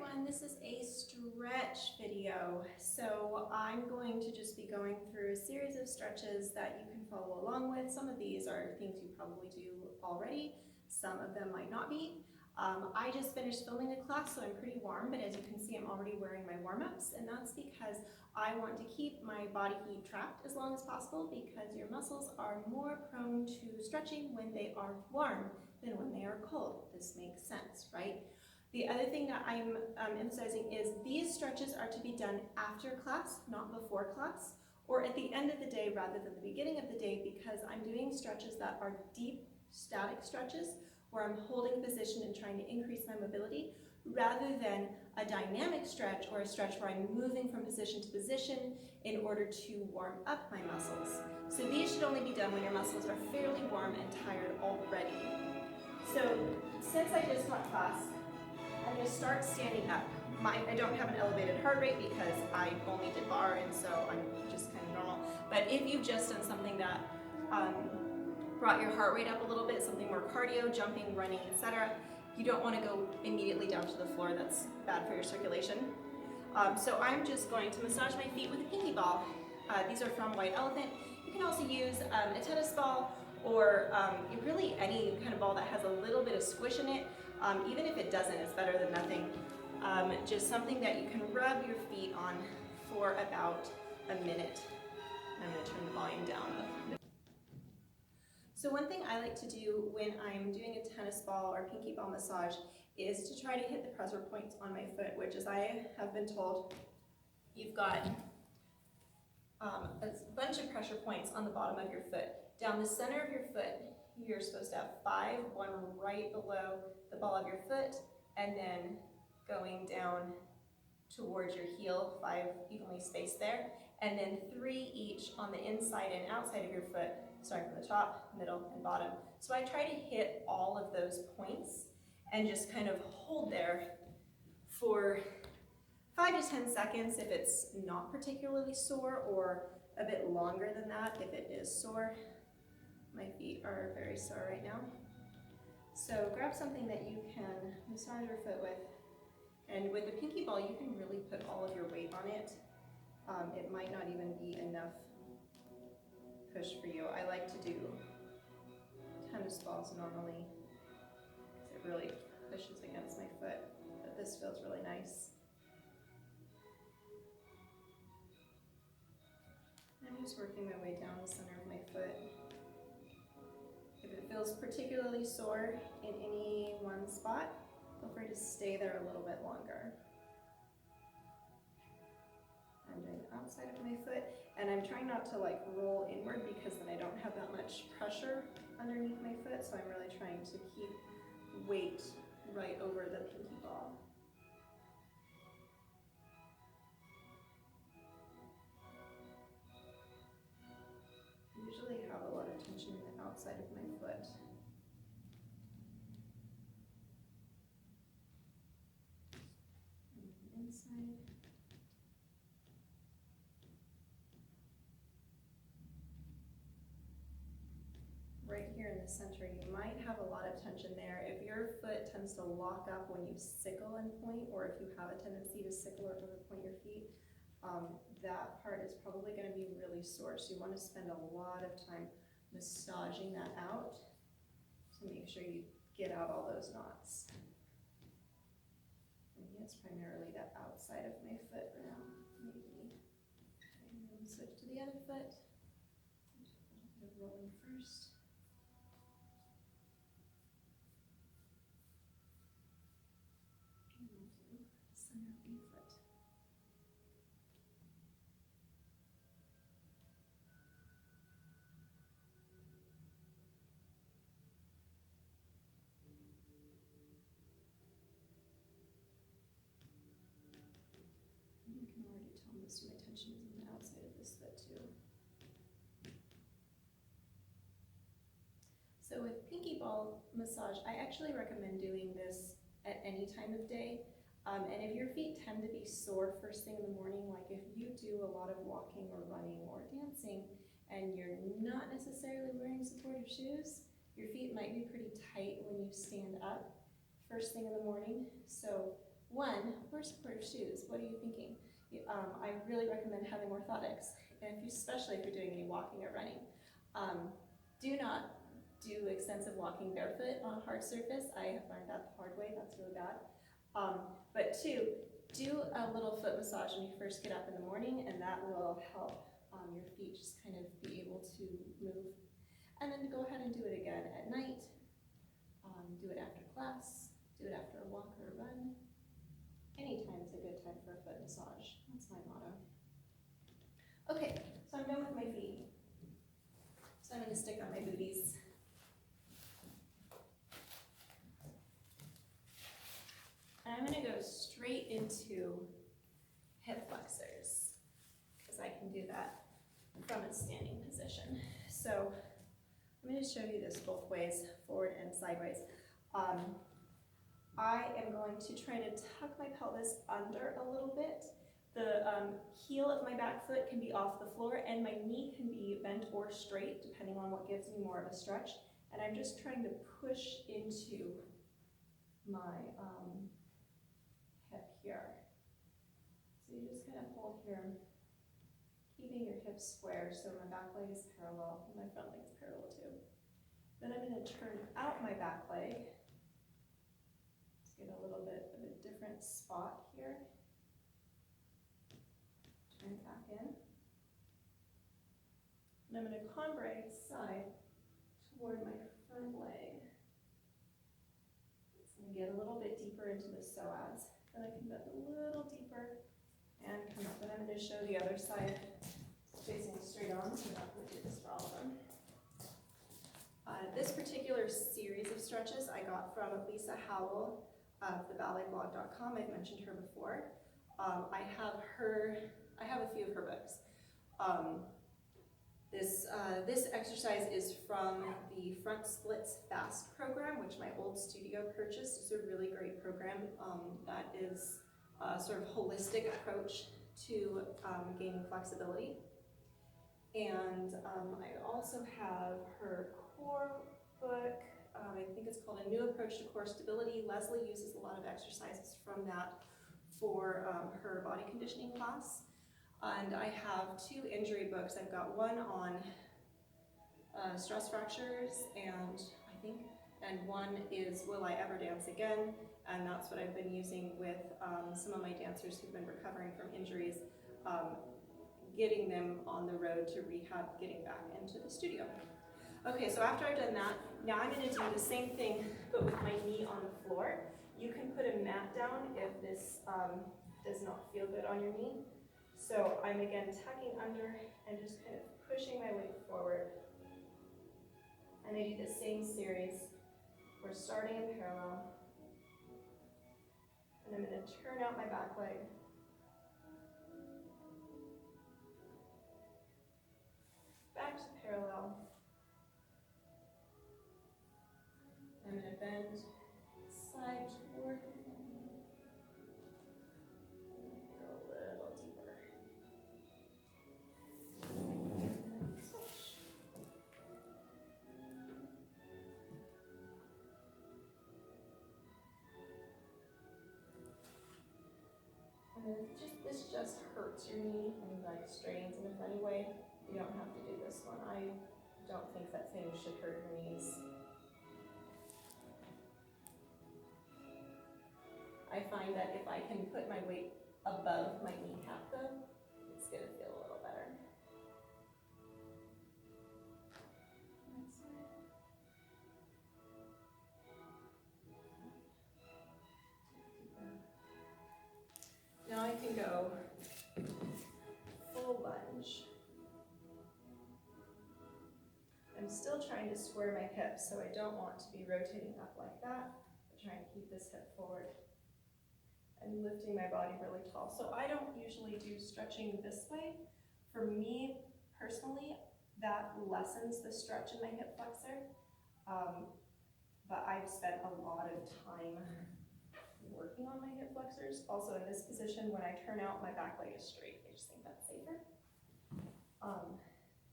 everyone, this is a stretch video. So I'm going to just be going through a series of stretches that you can follow along with. Some of these are things you probably do already, some of them might not be. I just finished filming a class, so I'm pretty warm, but as you can see, I'm already wearing my warm-ups, and that's because I want to keep my body heat trapped as long as possible, because your muscles are more prone to stretching when they are warm than when they are cold. This makes sense, right? The other thing that I'm emphasizing is these stretches are to be done after class, not before class, or at the end of the day rather than the beginning of the day, because I'm doing stretches that are deep static stretches where I'm holding a position and trying to increase my mobility, rather than a dynamic stretch or a stretch where I'm moving from position to position in order to warm up my muscles. So these should only be done when your muscles are fairly warm and tired already. So since I just taught class, I'm going to start standing up. I don't have an elevated heart rate because I only did bar, and so I'm just kind of normal. But if you've just done something that brought your heart rate up a little bit, something more cardio, jumping, running, etc., you don't want to go immediately down to the floor. That's bad for your circulation. So I'm just going to massage my feet with a pinky ball. These are from White Elephant. You can also use a tennis ball or really any kind of ball that has a little bit of squish in it. Even if it doesn't, it's better than nothing. Just something that you can rub your feet on for about a minute. I'm going to turn the volume down a bit. So one thing I like to do when I'm doing a tennis ball or pinky ball massage is to try to hit the pressure points on my foot, which, as I have been told, you've got a bunch of pressure points on the bottom of your foot. Down the center of your foot, you're supposed to have 5, one right below the ball of your foot, and then going down towards your heel, 5 evenly spaced there, and then 3 each on the inside and outside of your foot, starting from the top, middle, and bottom. So I try to hit all of those points and just kind of hold there for 5 to 10 seconds if it's not particularly sore, or a bit longer than that if it is sore. My feet are very sore right now. So grab something that you can massage your foot with. And with the pinky ball, you can really put all of your weight on it. It might not even be enough push for you. I like to do tennis balls normally, because it really pushes against my foot, but this feels really nice. I'm just working my way down the center of my foot. If it feels particularly sore in any one spot, feel free to stay there a little bit longer. I'm doing the outside of my foot, and I'm trying not to roll inward, because then I don't have that much pressure underneath my foot, so I'm really trying to keep weight right over the pinky ball. I usually have a lot of tension in the outside of my foot. And the inside. Right here in the center, you might have a lot of tension there. If your foot tends to lock up when you sickle and point, or if you have a tendency to sickle or overpoint your feet, that part is probably going to be really sore. So you want to spend a lot of time massaging that out to make sure you get out all those knots. I think it's primarily the outside of my foot for now. Maybe. And then switch to the other foot. A little bit of rolling first. And we'll do the center of your foot. You can already tell most of my tension is on the outside of this foot too. So with pinky ball massage, I actually recommend doing this at any time of day. And if your feet tend to be sore first thing in the morning, like if you do a lot of walking or running or dancing and you're not necessarily wearing supportive shoes, your feet might be pretty tight when you stand up first thing in the morning. So One, wear supportive shoes. What are you thinking? I really recommend having orthotics, especially if you're doing any walking or running. Do not do extensive walking barefoot on a hard surface. I have learned that the hard way. That's really bad. But two, do a little foot massage when you first get up in the morning, and that will help your feet just kind of be able to move. And then go ahead and do it again at night. Do it after class. Do it after a walk or a run. Anytime is a good time for a foot massage. That's my motto. Okay, so I'm done with my feet. So I'm going to stick on my booties. And I'm going to go straight into hip flexors, because I can do that from a standing position. So I'm going to show you this both ways, forward and sideways. I am going to try to tuck my pelvis under a little bit. The heel of my back foot can be off the floor, and my knee can be bent or straight, depending on what gives me more of a stretch. And I'm just trying to push into my hip here. So you just kind of hold here, keeping your hips square so my back leg is parallel and my front leg is parallel too. Then I'm going to turn out my back leg. Let's get a little bit of a different spot here. Turn it back in. And I'm going to cambre side toward my front leg. It's going to get a little bit deeper into the psoas. Then I can bend a little deeper and come up. And I'm going to show the other side facing straight on, so I'm not going to do this for all of them. This particular series of stretches I got from Lisa Howell of theballetblog.com. I've mentioned her before. I have a few of her books. This exercise is from the Front Splits Fast program, which my old studio purchased. It's a really great program that is a sort of holistic approach to gaining flexibility. And I also have her core book. I think it's called A New Approach to Core Stability. Leslie uses a lot of exercises from that for her body conditioning class. And I have two injury books. I've got one on stress fractures, and one is Will I Ever Dance Again? And that's what I've been using with some of my dancers who've been recovering from injuries, getting them on the road to rehab, getting back into the studio. Okay, so after I've done that, now I'm going to do the same thing, but with my knee on the floor. You can put a mat down if this does not feel good on your knee. So I'm again tucking under and just kind of pushing my weight forward. And I do the same series. We're starting in parallel. And I'm going to turn out my back leg. Back to parallel. I'm going to bend side toward. Go a little deeper. Switch. And this just hurts your knee and like strains in a funny way. You don't have to do this one. I don't think that thing should hurt your knees. I find that if I can put my weight above my kneecap though, it's going to feel a little better. Now I can go full lunge. I'm still trying to square my hips, so I don't want to be rotating up like that, but trying to keep this hip forward and lifting my body really tall. So I don't usually do stretching this way. For me, personally, that lessens the stretch in my hip flexor, but I've spent a lot of time working on my hip flexors. Also in this position, when I turn out, my back leg is straight. I just think that's safer.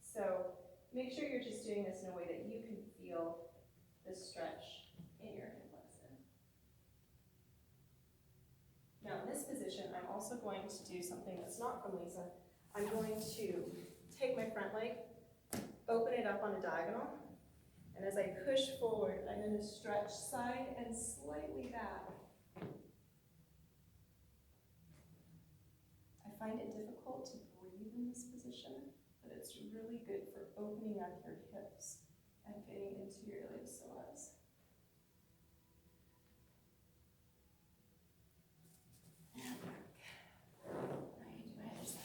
So make sure you're just doing this in a way that you can feel the stretch in your hip flexor. also going to do something that's not from Lisa. I'm going to take my front leg, open it up on a diagonal, and as I push forward, I'm going to stretch side and slightly back. I find it difficult to breathe in this position, but it's really good for opening up your hips and getting into your iliopsoas. And back. Now you do my other side.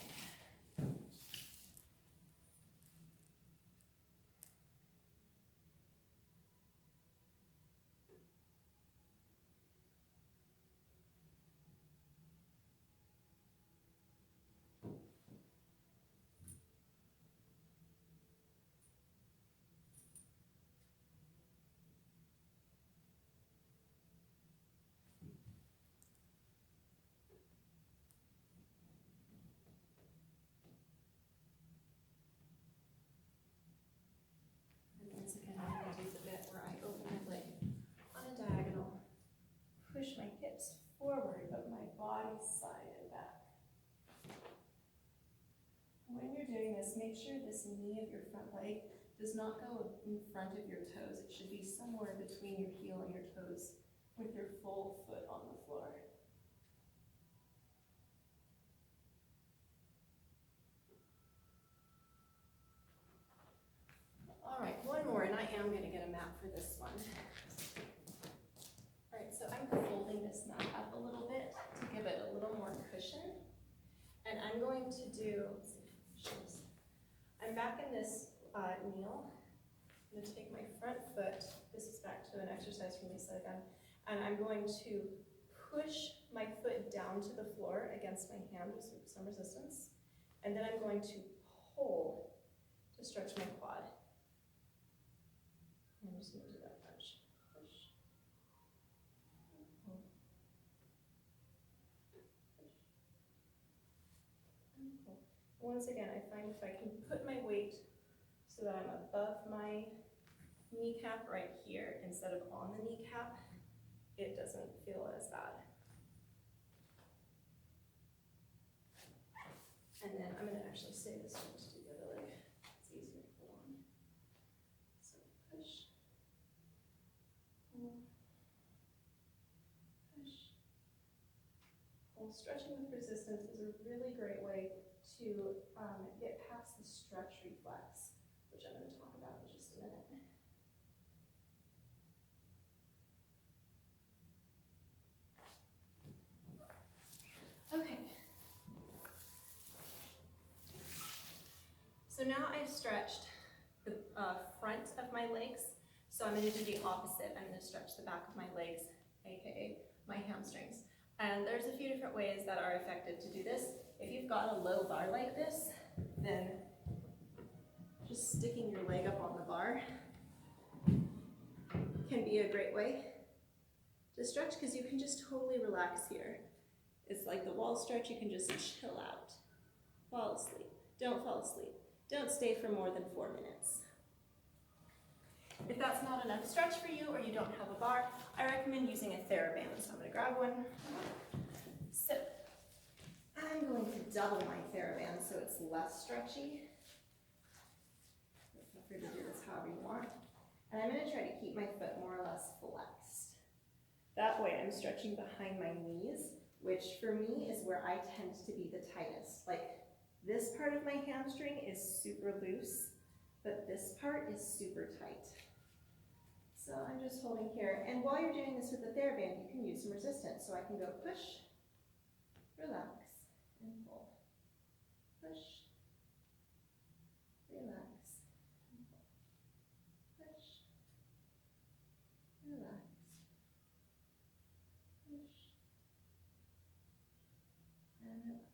Once again, I'm going to do the bit where I open my leg on a diagonal, push my hips forward, but my body side and back. When you're doing this, make sure this knee of your front leg does not go in front of your toes. It should be somewhere between your heel and your toes with your full foot on the floor. All right, one more, and I am going to get a mat for this one. All right, so I'm folding this mat up a little bit to give it a little more cushion. And I'm going to do, I'm back in this kneel. I'm going to take my front foot, this is back to an exercise from Lisa again, and I'm going to push my foot down to the floor against my hand with some resistance, and then I'm going to pull to stretch my quad. I'm just going to do that much. Push. Pull. Push. And pull. Once again, I find if I can put my weight so that I'm above my kneecap right here instead of on the kneecap, it doesn't feel as bad. And then I'm going to actually say this one to do the other leg. It's easier to put on. So push, pull, push, pull. Stretching with resistance is a really great way to get past the stretch reflex, which I'm going to talk about in just a minute. Okay. So now I've stretched the front of my legs, so I'm going to do the opposite. I'm going to stretch the back of my legs, aka my hamstrings. And there's a few different ways that are effective to do this. If you've got a low bar like this, then just sticking your leg up on the bar can be a great way to stretch because you can just totally relax here. It's like the wall stretch, you can just chill out. Fall asleep. Don't fall asleep. Don't stay for more than 4 minutes. If that's not enough stretch for you or you don't have a bar, I recommend using a TheraBand. So I'm going to grab one. So I'm going to double my TheraBand so it's less stretchy. Feel free to do this however you want. And I'm going to try to keep my foot more or less flexed. That way I'm stretching behind my knees, which for me is where I tend to be the tightest. Like this part of my hamstring is super loose, but this part is super tight. So I'm just holding here. And while you're doing this with the TheraBand, you can use some resistance. So I can go push, relax, and pull. Push, relax, and pull. Push, relax, push, and relax.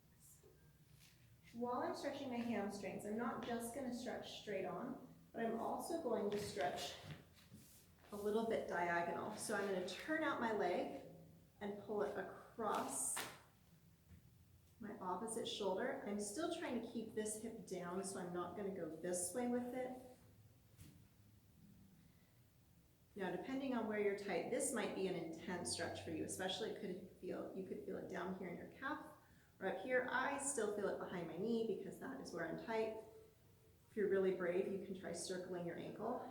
While I'm stretching my hamstrings, I'm not just going to stretch straight on, but I'm also going to stretch a little bit diagonal. So I'm going to turn out my leg and pull it across my opposite shoulder. I'm still trying to keep this hip down, so I'm not going to go this way with it. Now, depending on where you're tight, this might be an intense stretch for you, especially you could feel it down here in your calf or up here. I still feel it behind my knee because that is where I'm tight. If you're really brave, you can try circling your ankle.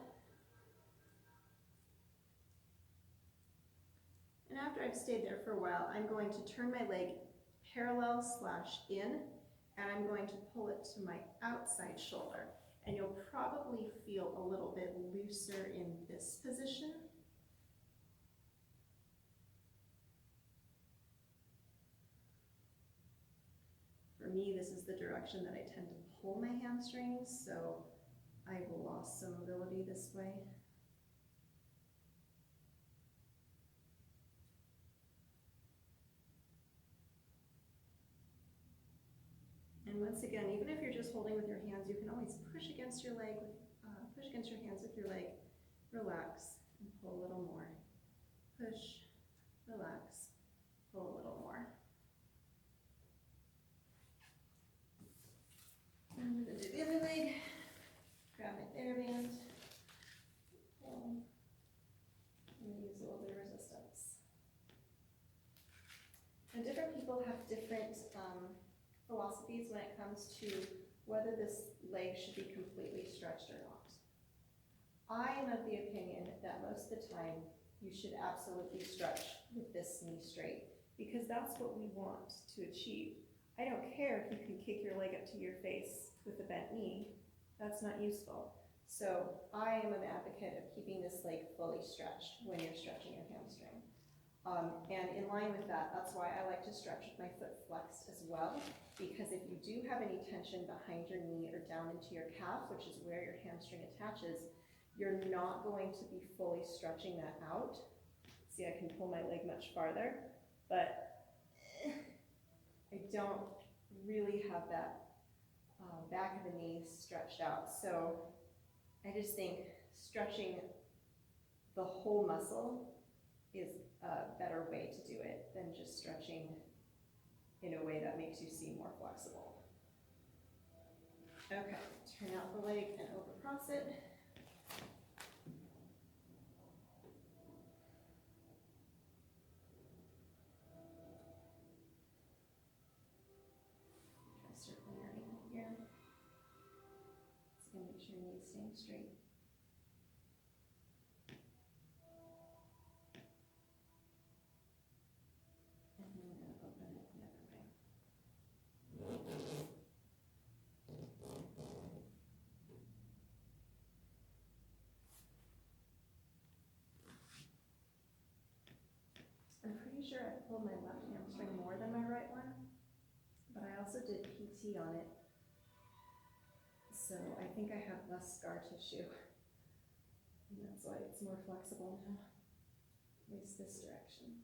And after I've stayed there for a while, I'm going to turn my leg parallel / in, and I'm going to pull it to my outside shoulder. And you'll probably feel a little bit looser in this position. For me, this is the direction that I tend to pull my hamstrings, so I will lose some mobility this way. And once again, even if you're just holding with your hands, you can always push against your leg, push against your hands with your leg, relax, and pull a little more. Push, relax, pull a little more. And I'm going to do the other leg, grab my TheraBand, pull, and use a little bit of resistance. And different people have different philosophies when it comes to whether this leg should be completely stretched or not. I am of the opinion that most of the time you should absolutely stretch with this knee straight, because that's what we want to achieve. I don't care if you can kick your leg up to your face with a bent knee. That's not useful. So I am an advocate of keeping this leg fully stretched when you're stretching your hamstring. And in line with that, that's why I like to stretch with my foot flexed as well, because if you do have any tension behind your knee or down into your calf, which is where your hamstring attaches, you're not going to be fully stretching that out. See, I can pull my leg much farther, but I don't really have that back of the knee stretched out. So I just think stretching the whole muscle is a better way to do it than just stretching in a way that makes you seem more flexible. Okay, turn out the leg and overcross it. Try circling your ankle here. It's going to make sure your knee's staying straight. I'm pretty sure I pulled my left hamstring more than my right one, but I also did PT on it, so I think I have less scar tissue, and that's why it's more flexible now, at least this direction.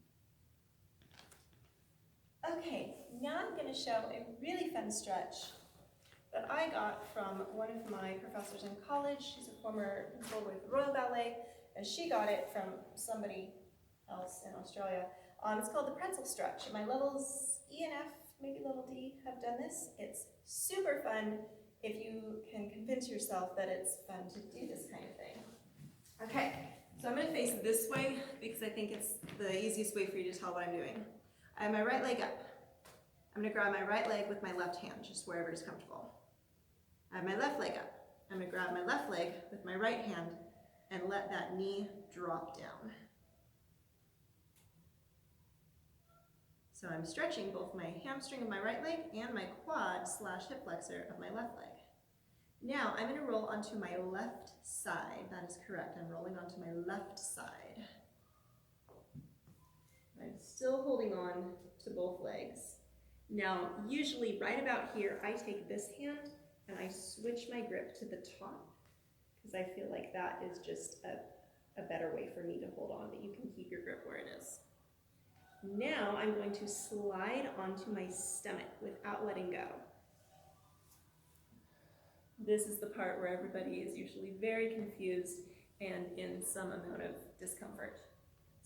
Okay, now I'm going to show a really fun stretch that I got from one of my professors in college. She's a former principal with Royal Ballet, and she got it from somebody else in Australia. It's called the pretzel stretch. My levels E and F, maybe level D, have done this. It's super fun if you can convince yourself that it's fun to do this kind of thing. Okay, so I'm going to face this way because I think it's the easiest way for you to tell what I'm doing. I have my right leg up. I'm going to grab my right leg with my left hand, just wherever is comfortable. I have my left leg up. I'm going to grab my left leg with my right hand and let that knee drop down. So I'm stretching both my hamstring of my right leg and my quad / hip flexor of my left leg. Now I'm going to roll onto my left side. That is correct. I'm rolling onto my left side. I'm still holding on to both legs. Now, usually right about here, I take this hand and I switch my grip to the top because I feel like that is just a better way for me to hold on, but you can keep your grip where it is. Now I'm going to slide onto my stomach without letting go. This is the part where everybody is usually very confused and in some amount of discomfort.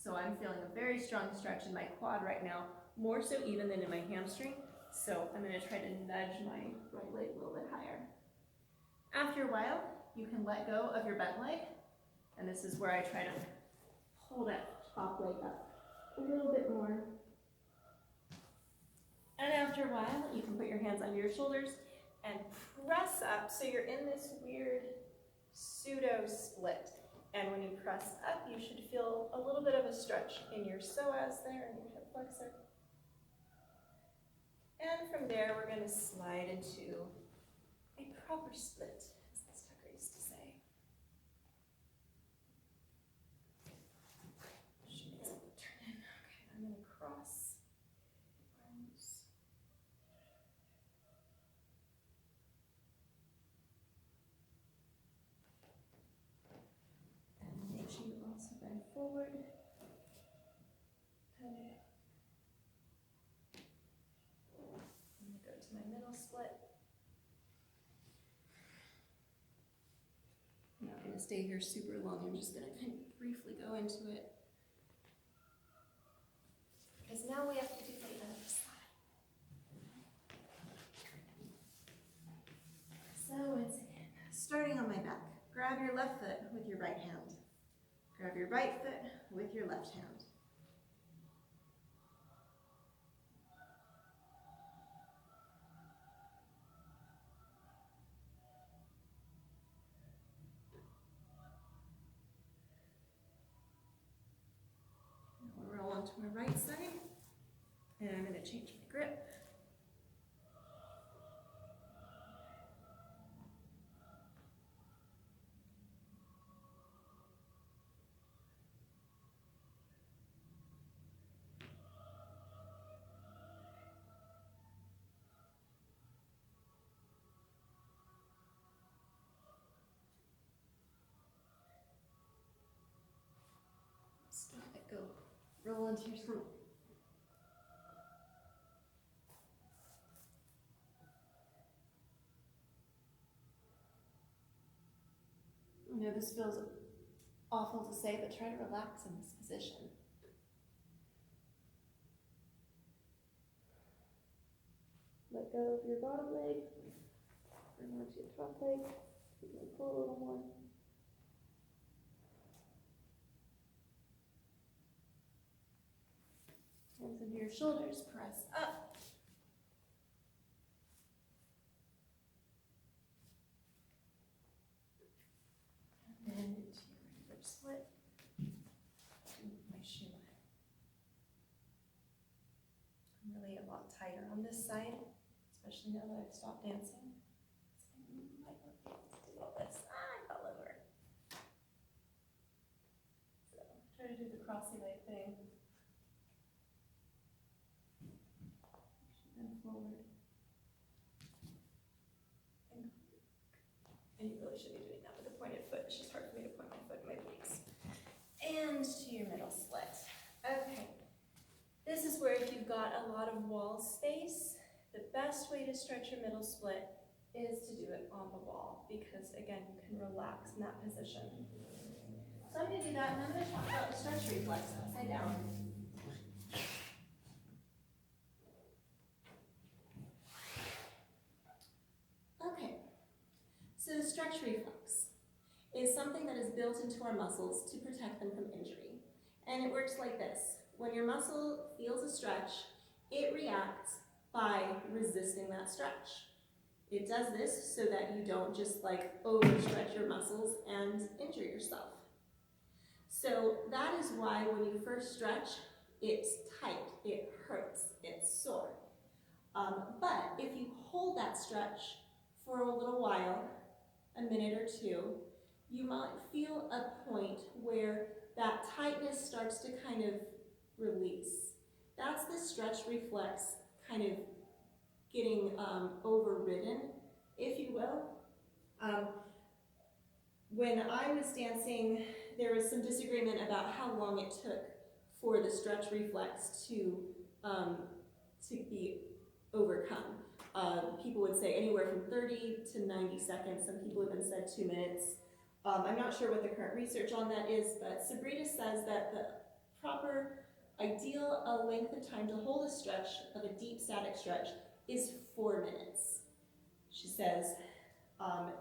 So I'm feeling a very strong stretch in my quad right now, more so even than in my hamstring. So I'm going to try to nudge my right leg a little bit higher. After a while, you can let go of your bent leg, and this is where I try to pull that top leg up a little bit more. And after a while, while, you can put your hands under your shoulders and press up. So you're in this weird pseudo split. And when you press up, you should feel a little bit of a stretch in your psoas there, and your hip flexor. And from there, we're going to slide into a proper split, as Miss Tucker used to say. Should be able to turn in. Okay, I'm going to cross arms. And make sure you also bend forward. Okay. I'm going to go to my middle split. I'm not going to stay here super long. I'm just going to kind of briefly go into it. Because now we have to do the other side. So once again, starting on my back, grab your left foot with your right hand. Grab your right foot with your left hand. Now roll onto my right side, and I'm going to change my grip. Stop it, go. Roll into your stomach. I know this feels awful to say, but try to relax in this position. Let go of your bottom leg. Bring onto your top leg. You can pull a little more. Hands into your shoulders, press up. And then into your regular split. My shoe. I'm really a lot tighter on this side, especially now that I've stopped dancing. So I might not be able to do all this. I fell over. So try to do the crossy leg thing. And forward. And you really should be doing that with a pointed foot. It's just hard for me to point my foot in my boots. And to your middle split. Okay. This is where if you've got a lot of wall space, the best way to stretch your middle split is to do it on the wall, because again, you can relax in that position. So I'm going to do that, and I'm going to talk about the stretch reflex upside down. Okay, so the stretch reflex is something that is built into our muscles to protect them from injury. And it works like this. When your muscle feels a stretch, it reacts by resisting that stretch. It does this so that you don't just like overstretch your muscles and injure yourself. So that is why when you first stretch, it's tight, it hurts, it's sore. But if you hold that stretch for a little while, a minute or two, you might feel a point where that tightness starts to kind of release. That's the stretch reflex kind of getting overridden, if you will. When I was dancing, there was some disagreement about how long it took for the stretch reflex to be overcome. People would say anywhere from 30 to 90 seconds. Some people even said 2 minutes. I'm not sure what the current research on that is, but Sabrina says that the proper ideal length of time to hold a stretch of a deep static stretch is 4 minutes. She says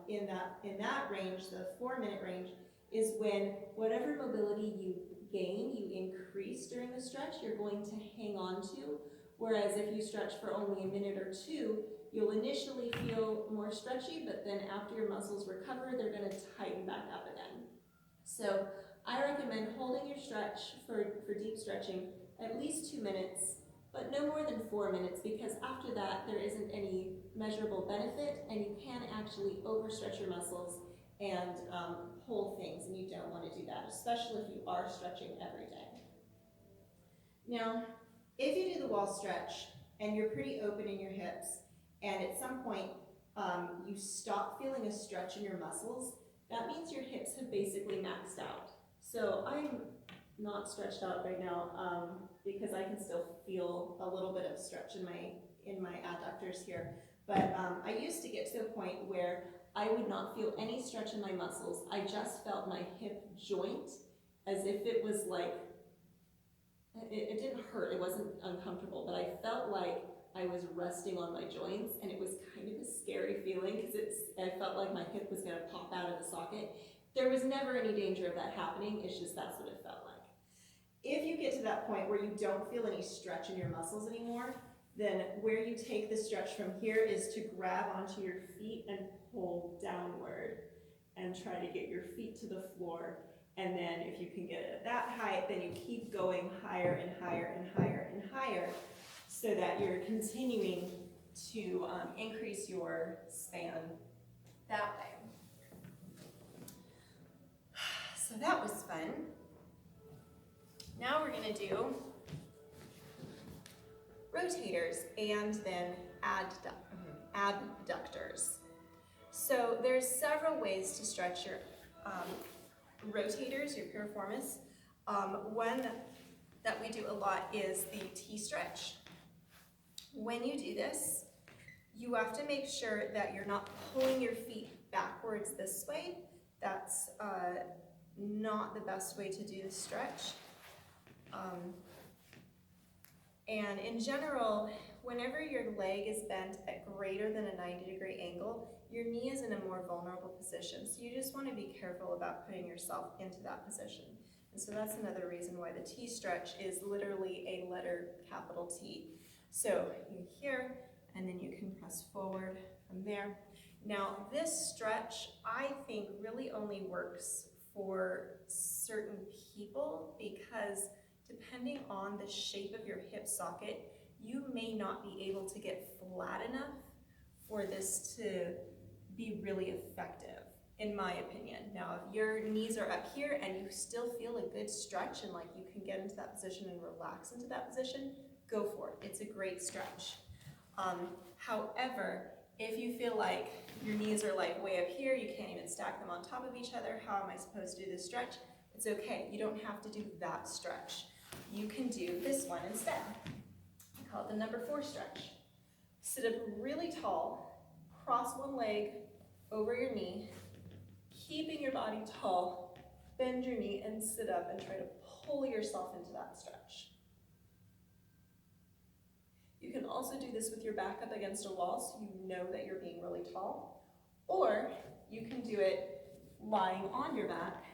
in that range, the 4-minute range, is when whatever mobility you gain, you increase during the stretch, you're going to hang on to Whereas if you stretch for only a minute or two, you'll initially feel more stretchy, but then after your muscles recover, they're going to tighten back up again. So I recommend holding your stretch for deep stretching at least 2 minutes, but no more than 4 minutes, because after that there isn't any measurable benefit and you can actually overstretch your muscles and pull things, and you don't want to do that, especially if you are stretching every day. Now, if you do the wall stretch and you're pretty open in your hips, and at some point you stop feeling a stretch in your muscles, that means your hips have basically maxed out. So I'm not stretched out right now because I can still feel a little bit of stretch in my adductors here. But I used to get to a point where I would not feel any stretch in my muscles. I just felt my hip joint as if it was like, it didn't hurt, it wasn't uncomfortable, but I felt like I was resting on my joints, and it was kind of a scary feeling because I felt like my hip was going to pop out of the socket. There was never any danger of that happening, it's just that's what it felt like. If you get to that point where you don't feel any stretch in your muscles anymore, then where you take the stretch from here is to grab onto your feet and pull downward and try to get your feet to the floor. And then if you can get it at that height, then you keep going higher and higher and higher and higher so that you're continuing to increase your span that way. So that was fun. Now we're going to do rotators and then abductors. So there's several ways to stretch your rotators, your piriformis. One that we do a lot is the T-stretch. When you do this, you have to make sure that you're not pulling your feet backwards this way. That's not the best way to do the stretch. And in general, whenever your leg is bent at greater than a 90-degree angle, your knee is in a more vulnerable position. So you just want to be careful about putting yourself into that position. And so that's another reason why the T stretch is literally a letter capital T. So you here, and then you can press forward from there. Now this stretch, I think, really only works for certain people because depending on the shape of your hip socket, you may not be able to get flat enough for this to be really effective, in my opinion. Now, if your knees are up here and you still feel a good stretch and like you can get into that position and relax into that position, go for it. It's a great stretch. However, if you feel like your knees are like way up here, you can't even stack them on top of each other, how am I supposed to do this stretch? It's okay, you don't have to do that stretch. You can do this one instead. I call it the number 4 stretch. Sit up really tall, cross one leg over your knee, keeping your body tall, bend your knee and sit up and try to pull yourself into that stretch. You can also do this with your back up against a wall so you know that you're being really tall, or you can do it lying on your back,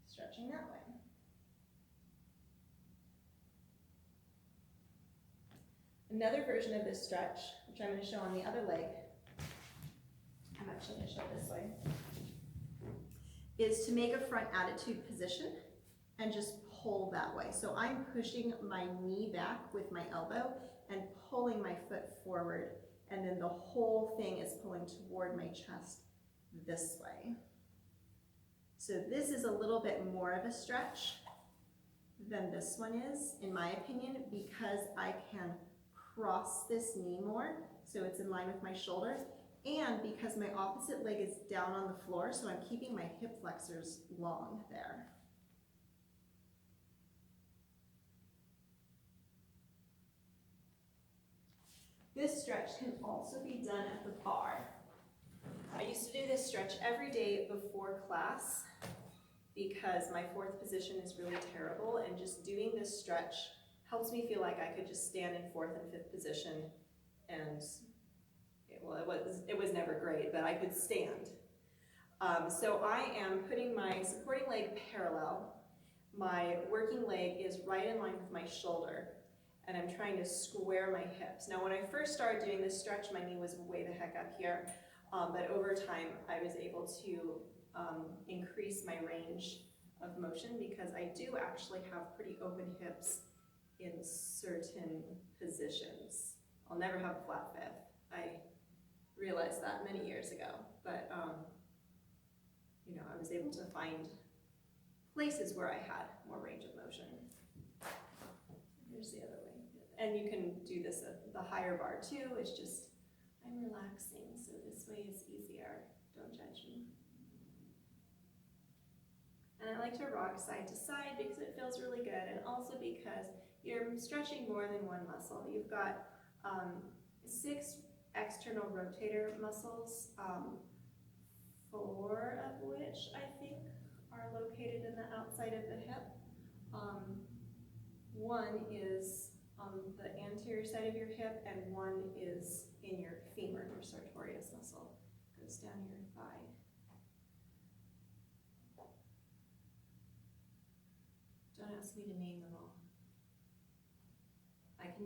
stretching that way. Another version of this stretch, which I'm going to show on the other leg, I'm actually going to show it this way, is to make a front attitude position and just pull that way. So I'm pushing my knee back with my elbow and pulling my foot forward, and then the whole thing is pulling toward my chest this way. So this is a little bit more of a stretch than this one is, in my opinion, because I can cross this knee more, so it's in line with my shoulder, and because my opposite leg is down on the floor, so I'm keeping my hip flexors long there. This stretch can also be done at the bar. I used to do this stretch every day before class because my 4th position is really terrible, and just doing this stretch helps me feel like I could just stand in 4th and 5th position, and it was never great, but I could stand. So I am putting my supporting leg parallel. My working leg is right in line with my shoulder. and I'm trying to square my hips. Now when I first started doing this stretch, my knee was way the heck up here, but over time I was able to increase my range of motion because I do actually have pretty open hips in certain positions. I'll never have a flat fifth. I realized that many years ago, but you know, I was able to find places where I had more range of motion. Here's the other way. And you can do this at the higher bar too. It's just, I'm relaxing, so this way is easier. Don't judge me. And I like to rock side to side because it feels really good, and also because you're stretching more than one muscle. You've got 6 external rotator muscles, 4 of which I think are located in the outside of the hip. One is on the anterior side of your hip, and one is in your femur, your sartorius muscle. Goes down your thigh. Don't ask me to name them all. I can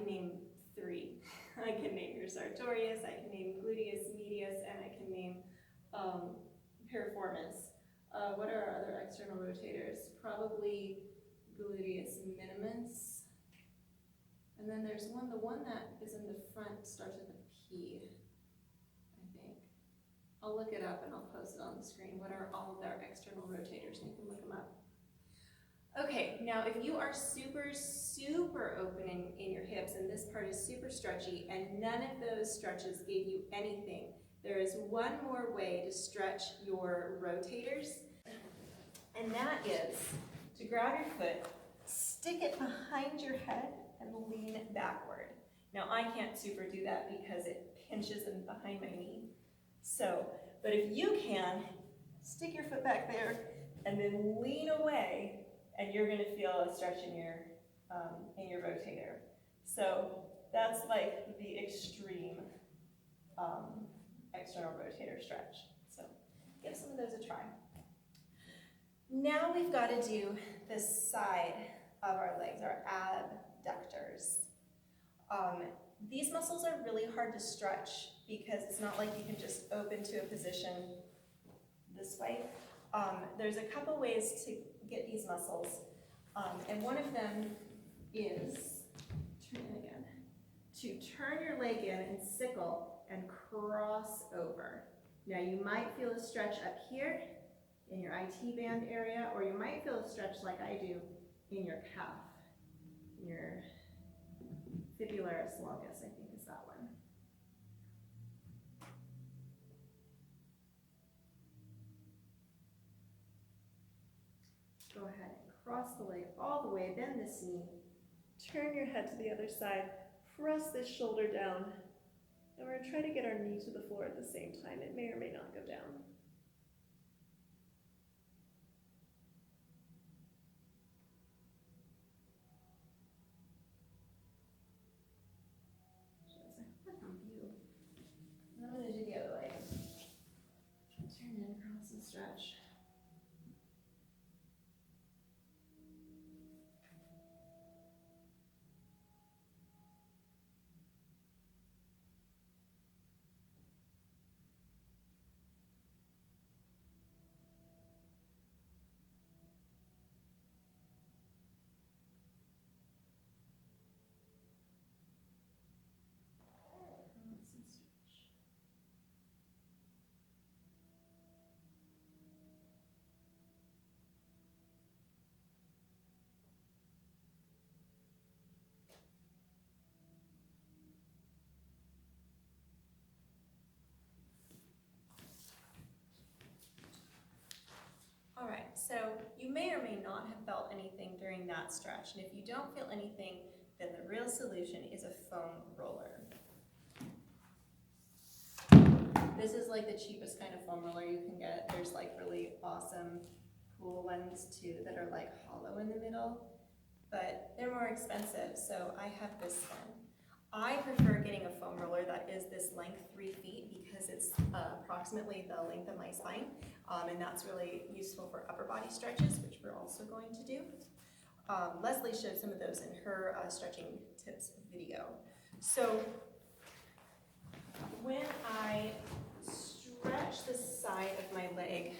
name 3. I can name your sartorius, I can name gluteus medius, and I can name piriformis. What are our other external rotators? Probably gluteus minimus. And then there's one, the one that is in the front starts with a P, I think. I'll look it up and I'll post it on the screen. What are all of their external rotators? You can look them up. Okay, now if you are super, super open in your hips and this part is super stretchy and none of those stretches gave you anything, there is one more way to stretch your rotators, and that is to grab your foot, stick it behind your head, and lean backward. Now I can't super do that because it pinches in behind my knee. So, but if you can, stick your foot back there and then lean away, and you're going to feel a stretch in your rotator. So that's like the extreme external rotator stretch. So give some of those a try. Now we've got to do the side of our legs, our abductors. These muscles are really hard to stretch because it's not like you can just open to a position this way. There's a couple ways to get these muscles, and one of them is, turn in again, to turn your leg in and sickle and cross over. Now you might feel a stretch up here in your IT band area, or you might feel a stretch like I do in your calf, in your fibularis longus, I think is that one. Go ahead and cross the leg all the way, bend this knee, turn your head to the other side, press this shoulder down, and we're going to try to get our knee to the floor at the same time. It may or may not go down. I'm going to do the other leg. Turn in, cross and stretch. All right, so you may or may not have felt anything during that stretch, and if you don't feel anything, then the real solution is a foam roller. This is like the cheapest kind of foam roller you can get. There's like really awesome, cool ones too that are like hollow in the middle, but they're more expensive, so I have this one. I prefer getting a foam roller that is this length 3 feet because it's approximately the length of my spine, and that's really useful for upper body stretches, which we're also going to do. Leslie showed some of those in her stretching tips video. So when I stretch the side of my leg,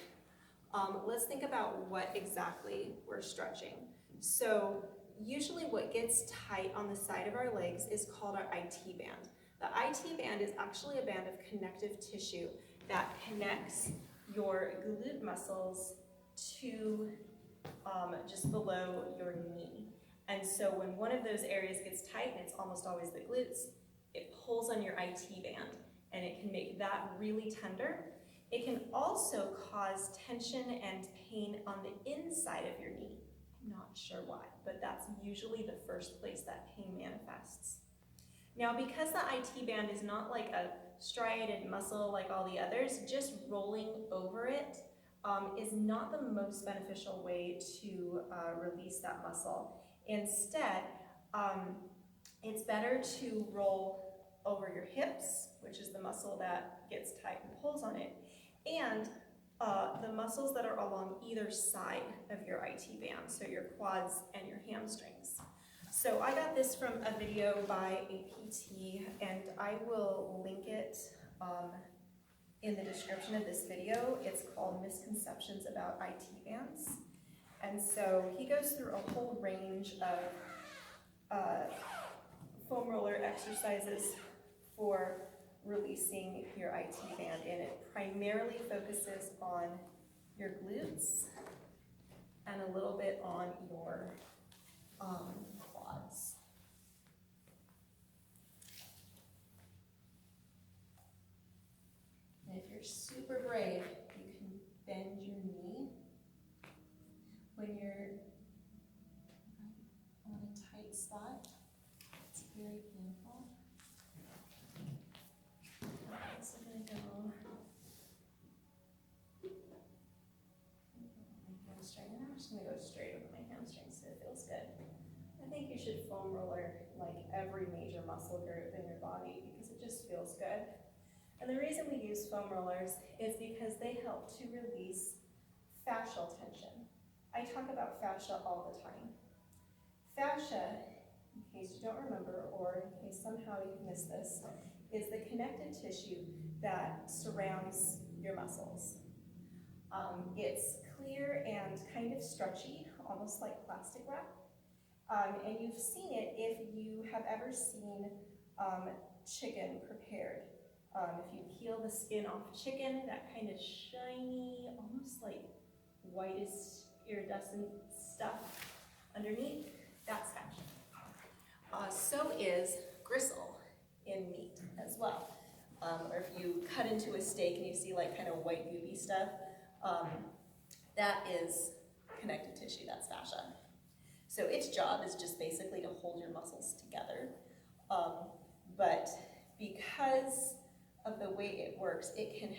let's think about what exactly we're stretching. So usually what gets tight on the side of our legs is called our IT band. The IT band is actually a band of connective tissue that connects your glute muscles to just below your knee. And so when one of those areas gets tight, and it's almost always the glutes, it pulls on your IT band, and it can make that really tender. It can also cause tension and pain on the inside of your knee. I'm not sure why, but that's usually the first place that pain manifests. Now, because the IT band is not like a striated muscle like all the others, just rolling over it is not the most beneficial way to release that muscle. Instead, it's better to roll over your hips, which is the muscle that gets tight and pulls on it, and the muscles that are along either side of your IT band, so your quads and your hamstrings. So I got this from a video by a PT, and I will link it in the description of this video. It's called Misconceptions About IT Bands. And so he goes through a whole range of foam roller exercises for releasing your IT band, and it primarily focuses on your glutes and a little bit on your quads. And if you're super brave, you can bend your knee when you're on a tight spot. It's very painful. I'm also going to go my hamstring, and I'm just going to go straight over my hamstring so it feels good. I think you should foam roller like every major muscle group in your body because it just feels good. And the reason we use foam rollers is because they help to release fascial tension. I talk about fascia all the time. Fascia, in case you don't remember or in case somehow you missed this, is the connective tissue that surrounds your muscles. It's clear and kind of stretchy, almost like plastic wrap. And you've seen it if you have ever seen chicken prepared. If you peel the skin off chicken, that kind of shiny, almost like whitest iridescent stuff underneath, that's fascia. So is gristle in meat as well. Or if you cut into a steak and you see like kind of white goopy stuff, that is connective tissue, that's fascia. So its job is just basically to hold your muscles together. But because of the way it works, it can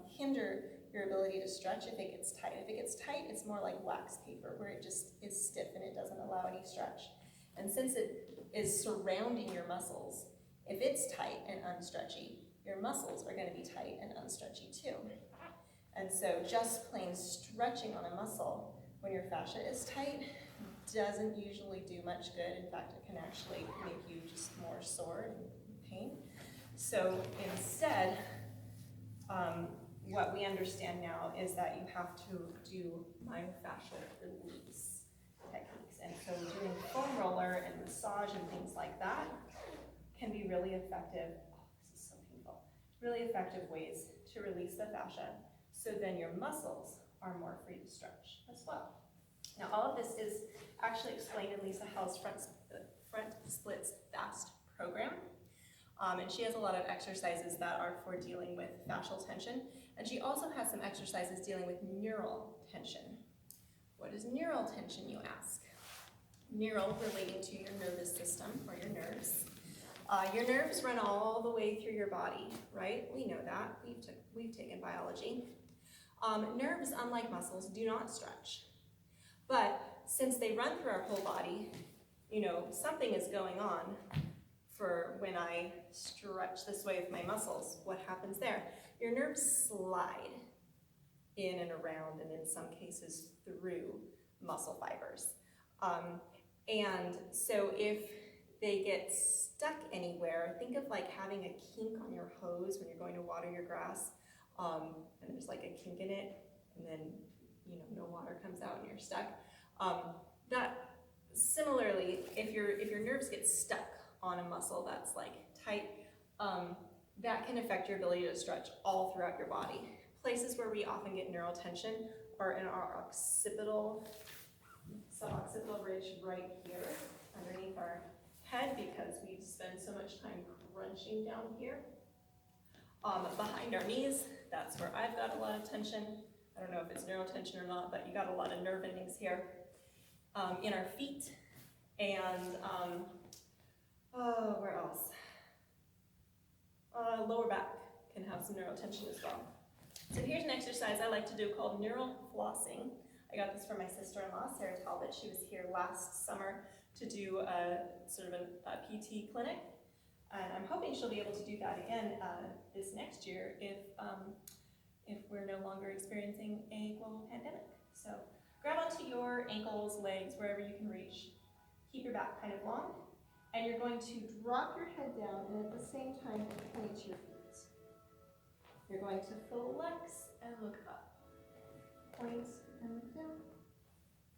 hinder your ability to stretch if it gets tight. If it gets tight, it's more like wax paper where it just is stiff and it doesn't allow any stretch. And since it is surrounding your muscles, if it's tight and unstretchy, your muscles are going to be tight and unstretchy too. And so just plain stretching on a muscle when your fascia is tight doesn't usually do much good. In fact, it can actually make you just more sore and pain. So instead, what we understand now is that you have to do myofascial release techniques. And so doing foam roller and massage and things like that can be really effective. Oh, this is so painful. Really effective ways to release the fascia so then your muscles are more free to stretch as well. Now, all of this is actually explained in Lisa Hell's Front Splits Fast program. And she has a lot of exercises that are for dealing with fascial tension. And she also has some exercises dealing with neural tension. What is neural tension, you ask? Neural relating to your nervous system or your nerves. Your nerves run all the way through your body, right? We know that. We've taken biology. Nerves, unlike muscles, do not stretch. But since they run through our whole body, you know, something is going on for when I stretch this way with my muscles. What happens there? Your nerves slide in and around, and in some cases through muscle fibers. And so if they get stuck anywhere, think of like having a kink on your hose when you're going to water your grass, and there's like a kink in it, and then no water comes out and you're stuck. That similarly, if your nerves get stuck on a muscle that's like tight, that can affect your ability to stretch all throughout your body. Places where we often get neural tension are in our suboccipital ridge right here underneath our head, because we spend so much time crunching down here. Behind our knees, that's where I've got a lot of tension. I don't know if it's neural tension or not, but you got a lot of nerve endings here. In our feet, and where else? Lower back can have some neural tension as well. So here's an exercise I like to do called neural flossing. I got this from my sister-in-law, Sarah Talbot. She was here last summer to do a PT clinic, and I'm hoping she'll be able to do that again this next year if we're no longer experiencing a global pandemic. So grab onto your ankles, legs, wherever you can reach. Keep your back kind of long, and you're going to drop your head down and at the same time point your feet. You're going to flex and look up. Point and look down.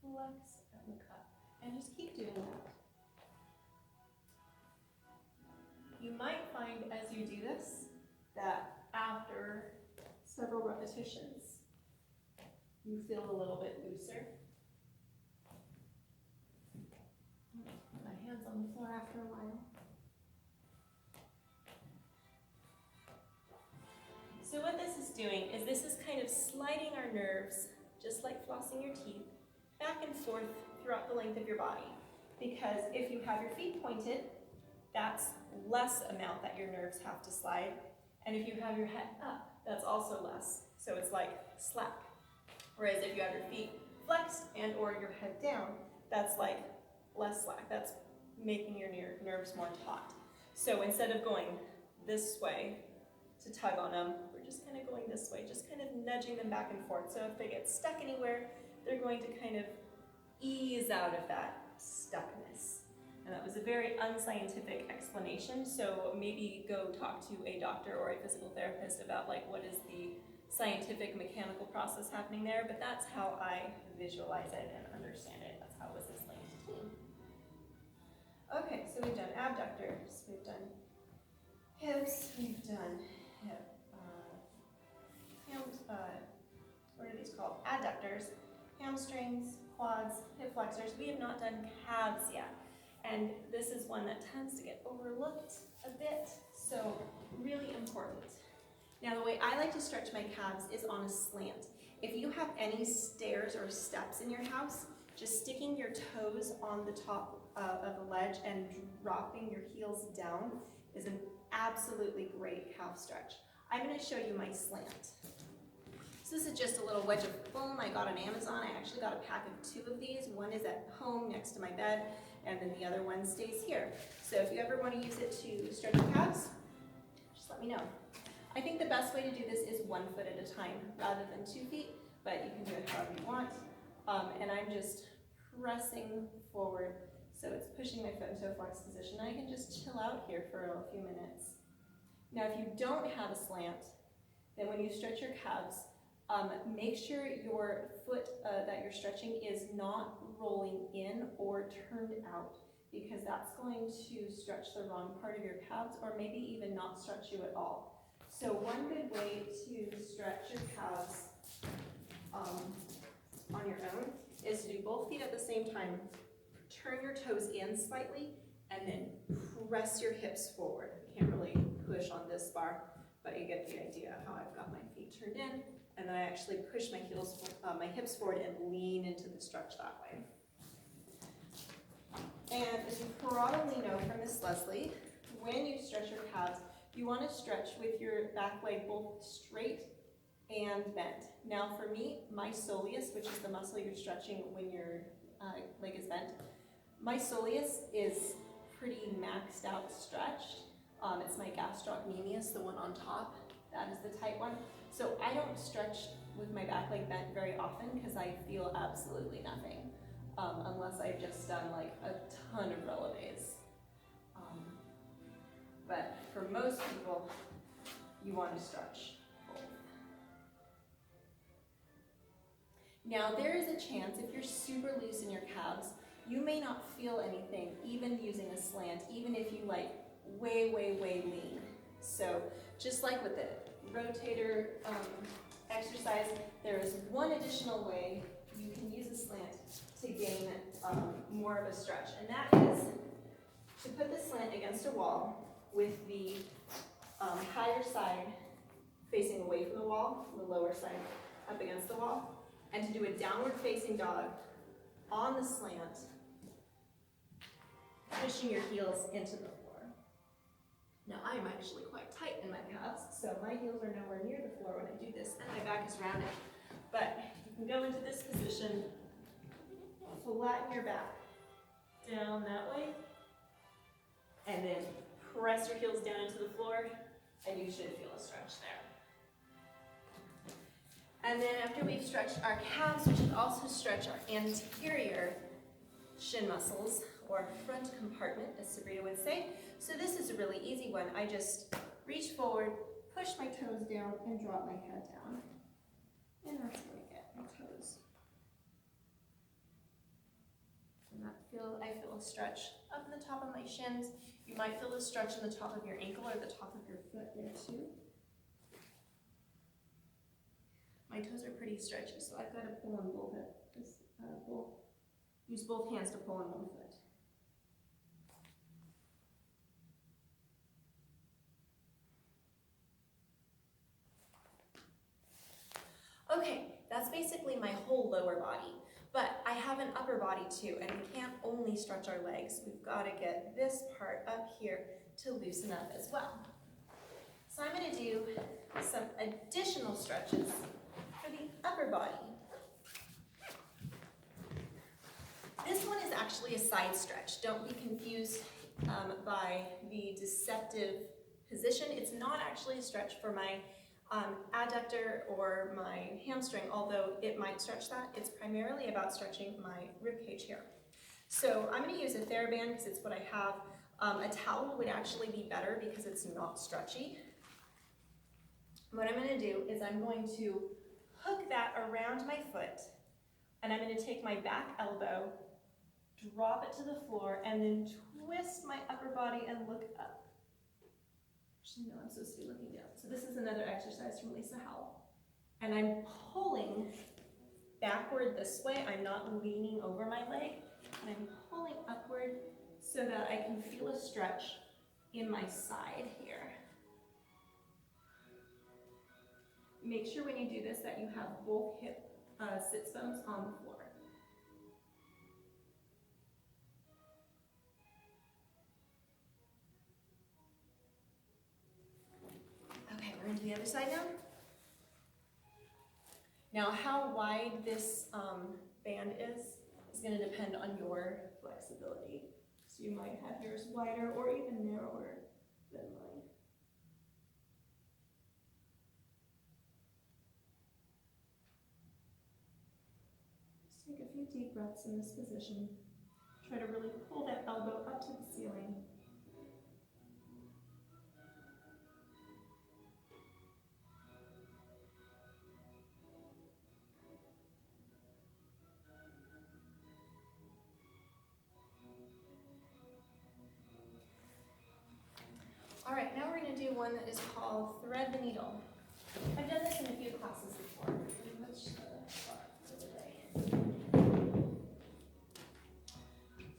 Flex and look up. And just keep doing that. You might find as you do this that after several repetitions, you feel a little bit looser. Put my hands on the floor after a while. So what this is doing is this is kind of sliding our nerves, just like flossing your teeth, back and forth throughout the length of your body. Because if you have your feet pointed, that's less amount that your nerves have to slide. And if you have your head up, that's also less. So it's like slack. Whereas if you have your feet flexed and or your head down, that's like less slack. That's making your nerves more taut. So instead of going this way to tug on them, we're just kind of going this way, just kind of nudging them back and forth. So if they get stuck anywhere, they're going to kind of ease out of that stuckness. And that was a very unscientific explanation, so maybe go talk to a doctor or a physical therapist about like what is the scientific mechanical process happening there, but that's how I visualize it and understand it. That's how it was explained to me. Okay, so we've done abductors, we've done hips, we've done hip, what are these called? Adductors, hamstrings, quads, hip flexors. We have not done calves yet. And this is one that tends to get overlooked a bit, so really important. Now the way I like to stretch my calves is on a slant. If you have any stairs or steps in your house, just sticking your toes on the top of the ledge and dropping your heels down is an absolutely great calf stretch. I'm going to show you my slant. So this is just a little wedge of foam I got on Amazon. I actually got a pack of 2 of these. One is at home next to my bed, and then the other one stays here. So if you ever want to use it to stretch your calves, just let me know. I think the best way to do this is 1 foot at a time rather than 2 feet, but you can do it however you want. And I'm just pressing forward, so it's pushing my foot into a flex position. I can just chill out here for a few minutes. Now if you don't have a slant, then when you stretch your calves, make sure your foot that you're stretching is not rolling in or turned out, because that's going to stretch the wrong part of your calves, or maybe even not stretch you at all. So one good way to stretch your calves on your own is to do both feet at the same time. Turn your toes in slightly and then press your hips forward. You can't really push on this bar, but you get the idea how I've got my feet turned in, and then I actually push my hips forward and lean into the stretch that way. And as you probably know from Miss Leslie, when you stretch your calves, you want to stretch with your back leg both straight and bent. Now for me, my soleus, which is the muscle you're stretching when your leg is bent, my soleus is pretty maxed out stretched. It's my gastrocnemius, the one on top. That is the tight one. So I don't stretch with my back leg bent very often because I feel absolutely nothing. unless I've just done like a ton of relevés. But for most people, you want to stretch both. Now there is a chance if you're super loose in your calves, you may not feel anything even using a slant, even if you like way lean. So just like with the rotator exercise, there is one additional way you can use a slant to gain more of a stretch, and that is to put the slant against a wall with the higher side facing away from the wall, the lower side up against the wall, and to do a downward facing dog on the slant, pushing your heels into the floor. Now I'm actually quite tight in my calves, so my heels are nowhere near the floor when I do this, and my back is rounded. But you can go into this position, flatten your back down that way, and then press your heels down into the floor, and you should feel a stretch there. And then after we've stretched our calves, we should also stretch our anterior shin muscles, or front compartment, as Sabrina would say. So this is a really easy one. I just reach forward, push my toes down, and drop my head down. And that's going to get my toes. And I feel a stretch up in the top of my shins. You might feel a stretch in the top of your ankle or the top of your foot there too. My toes are pretty stretchy, so I've got to pull on use both hands to pull on one foot. Okay, that's basically my whole lower body, but I have an upper body too, and we can't only stretch our legs. We've got to get this part up here to loosen up as well. So I'm going to do some additional stretches for the upper body. This one is actually a side stretch. Don't be confused by the deceptive position. It's not actually a stretch for my adductor or my hamstring, although it might stretch that. It's primarily about stretching my rib cage here. So I'm going to use a TheraBand because it's what I have. A towel would actually be better because it's not stretchy. What I'm going to do is I'm going to hook that around my foot, and I'm going to take my back elbow, drop it to the floor, and then twist my upper body and look up. Actually, no, I'm supposed to be looking down. So this is another exercise from Lisa Howell. And I'm pulling backward this way. I'm not leaning over my leg. And I'm pulling upward so that I can feel a stretch in my side here. Make sure when you do this that you have both hip sits bones on the floor. Okay, we're into the other side now. Now, how wide this band is going to depend on your flexibility. So you might have yours wider or even narrower than mine. Just take a few deep breaths in this position. Try to really pull that elbow up to the ceiling. All right, now we're going to do one that is called Thread the Needle. I've done this in a few classes before.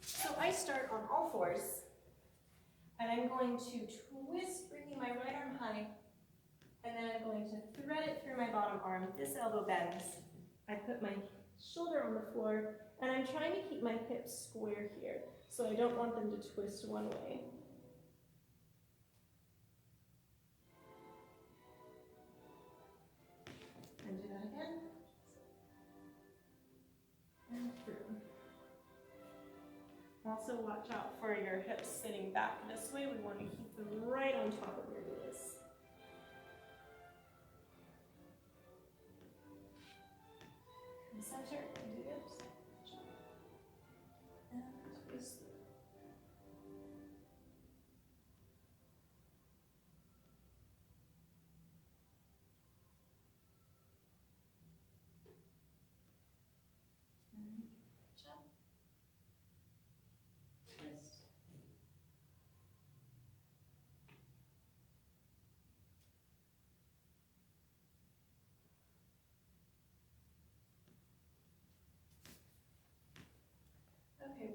So I start on all fours, and I'm going to twist, bringing my right arm high, and then I'm going to thread it through my bottom arm. This elbow bends. I put my shoulder on the floor, and I'm trying to keep my hips square here, so I don't want them to twist one way. And do that again. And through. Also watch out for your hips sitting back this way. We want to keep them right on top of your knees. Center, and do this.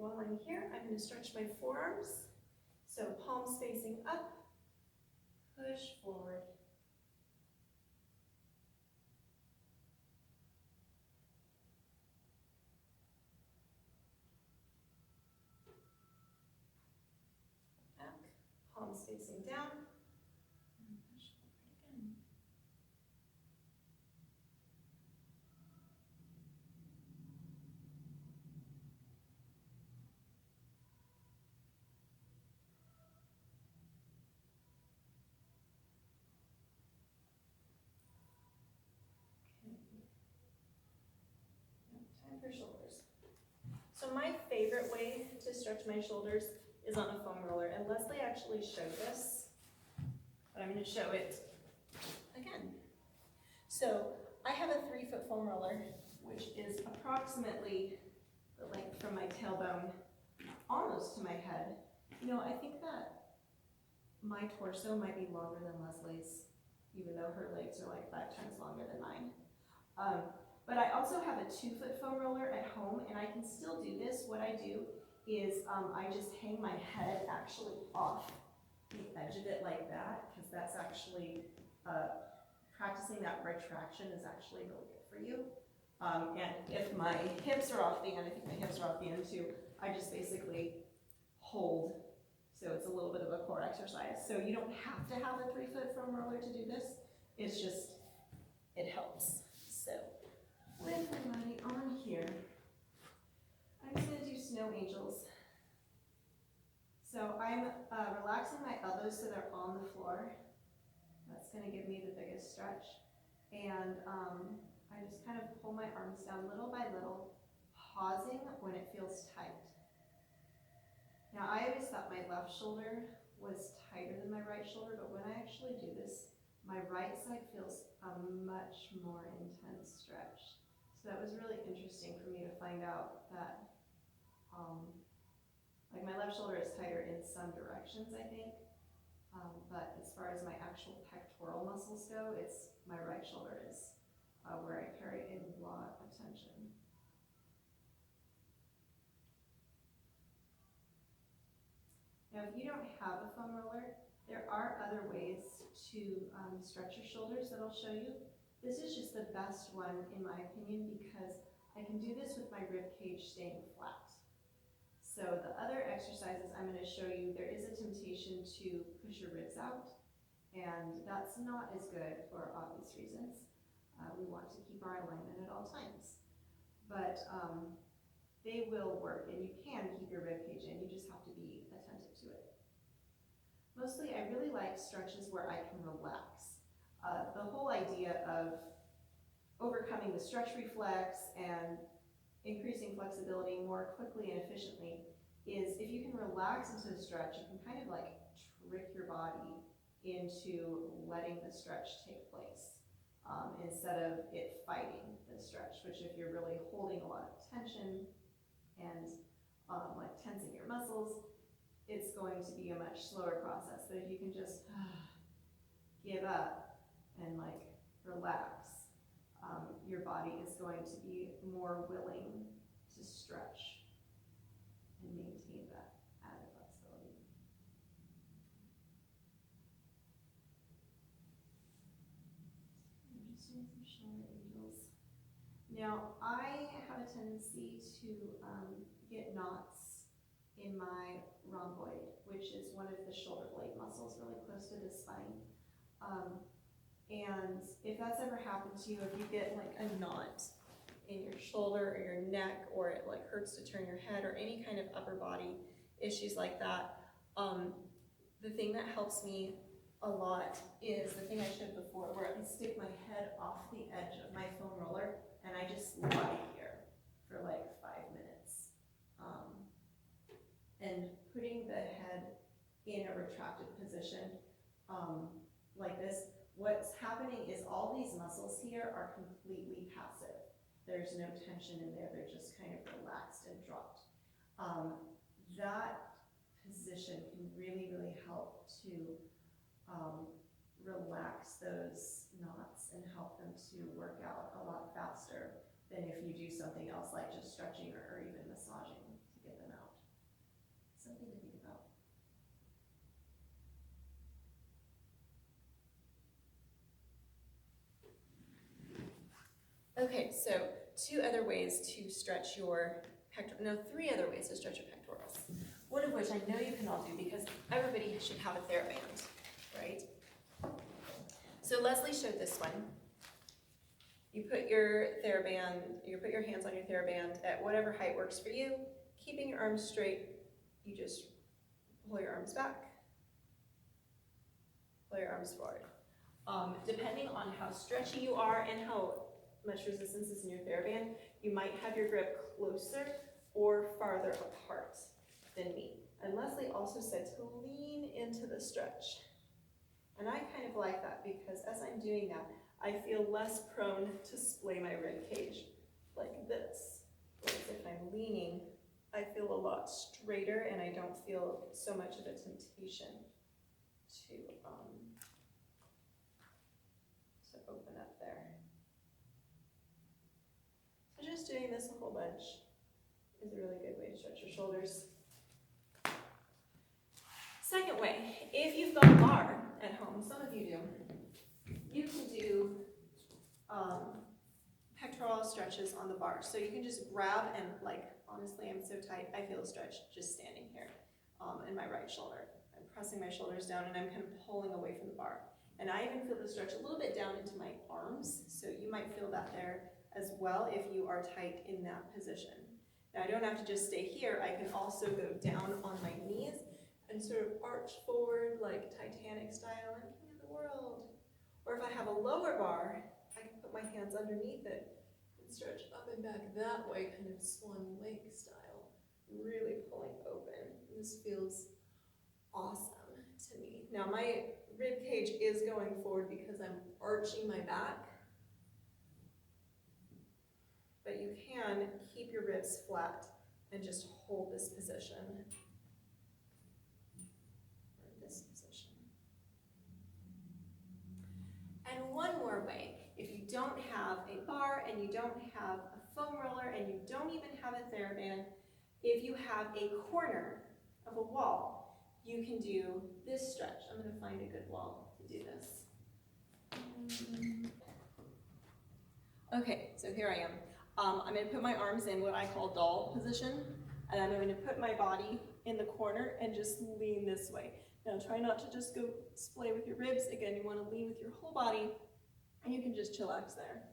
while I'm here, I'm going to stretch my forearms. So palms facing up, push forward. Back, palms facing down, and push forward again. Time for shoulders. So my favorite way to stretch my shoulders is on a foam roller, and Leslie actually showed this, but I'm going to show it again. So I have a 3-foot foam roller, which is approximately the length from my tailbone almost to my head. You know, I think that my torso might be longer than Leslie's, even though her legs are like 5 times longer than mine. But I also have a 2-foot foam roller at home, and I can still do this. What I do is I just hang my head actually off the edge of it like that, because that's actually, practicing that retraction is actually really good for you. And if my hips are off the end, I think my hips are off the end too, I just basically hold, so it's a little bit of a core exercise. So you don't have to have a 3-foot foam roller to do this, it's just, it helps. So with my body on here, I'm just going to do snow angels. So I'm relaxing my elbows so they're on the floor. That's going to give me the biggest stretch. And I just kind of pull my arms down little by little, pausing when it feels tight. Now I always thought my left shoulder was tighter than my right shoulder, but when I actually do this, my right side feels a much more intense stretch. So that was really interesting for me to find out that like my left shoulder is tighter in some directions, I think. But as far as my actual pectoral muscles go, it's my right shoulder is where I carry a lot of tension. Now, if you don't have a foam roller, there are other ways to stretch your shoulders that I'll show you. This is just the best one in my opinion because I can do this with my rib cage staying flat. So the other exercises I'm going to show you, there is a temptation to push your ribs out, and that's not as good for obvious reasons. We want to keep our alignment at all times. But they will work, and you can keep your rib cage in, you just have to be attentive to it. Mostly I really like stretches where I can relax. The whole idea of overcoming the stretch reflex and increasing flexibility more quickly and efficiently is if you can relax into the stretch, you can kind of like trick your body into letting the stretch take place instead of it fighting the stretch, which if you're really holding a lot of tension and like tensing your muscles, it's going to be a much slower process. But if you can just give up and like relax, your body is going to be more willing to stretch and maintain that added flexibility. I'm just doing some shoulder angels. Now, I have a tendency to get knots in my rhomboid, which is one of the shoulder blade muscles really close to the spine. And if that's ever happened to you, if you get like a knot in your shoulder or your neck, or it like hurts to turn your head, or any kind of upper body issues like that, the thing that helps me a lot is the thing I showed before, where I can stick my head off the edge of my foam roller and I just lie here for like 5 minutes. And putting the head in a retracted position like this, what's happening is all these muscles here are completely passive. There's no tension in there, they're just kind of relaxed and dropped. That position can really, really help to relax those knots and help them to work out a lot faster than if you do something else like just stretching or even massaging to get them out. something to think about. Okay, so two other ways to stretch your three other ways to stretch your pectorals. One of which I know you can all do because everybody should have a TheraBand, right? So Leslie showed this one. You put your hands on your TheraBand at whatever height works for you, keeping your arms straight. You just pull your arms back, pull your arms forward. Depending on how stretchy you are and how much resistance is in your TheraBand, you might have your grip closer or farther apart than me. And Leslie also said to lean into the stretch. And I kind of like that because as I'm doing that, I feel less prone to splay my rib cage like this. Whereas if I'm leaning, I feel a lot straighter and I don't feel so much of a temptation to open up there. So just doing this a whole bunch is a really good way to stretch your shoulders. Second way, if you've got a bar at home, some of you do, you can do pectoral stretches on the bar. So you can just grab and honestly, I'm so tight, I feel a stretch just standing here in my right shoulder. I'm pressing my shoulders down and I'm kind of pulling away from the bar. And I even feel the stretch a little bit down into my arms, so you might feel that there as well if you are tight in that position. Now I don't have to just stay here, I can also go down on my knees and sort of arch forward like Titanic style and king of the world. Or if I have a lower bar, I can put my hands underneath it and stretch up and back that way, kind of swan lake style, really pulling open. This feels awesome to me. Now my rib cage is going forward because I'm arching my back, but you can keep your ribs flat and just hold this position. And one more way, if you don't have a bar and you don't have a foam roller and you don't even have a TheraBand, if you have a corner of a wall, you can do this stretch. I'm going to find a good wall to do this. Okay, so here I am. I'm going to put my arms in what I call doll position, and I'm going to put my body in the corner and just lean this way. Now try not to just go splay with your ribs. Again, you want to lean with your whole body, and you can just chillax there.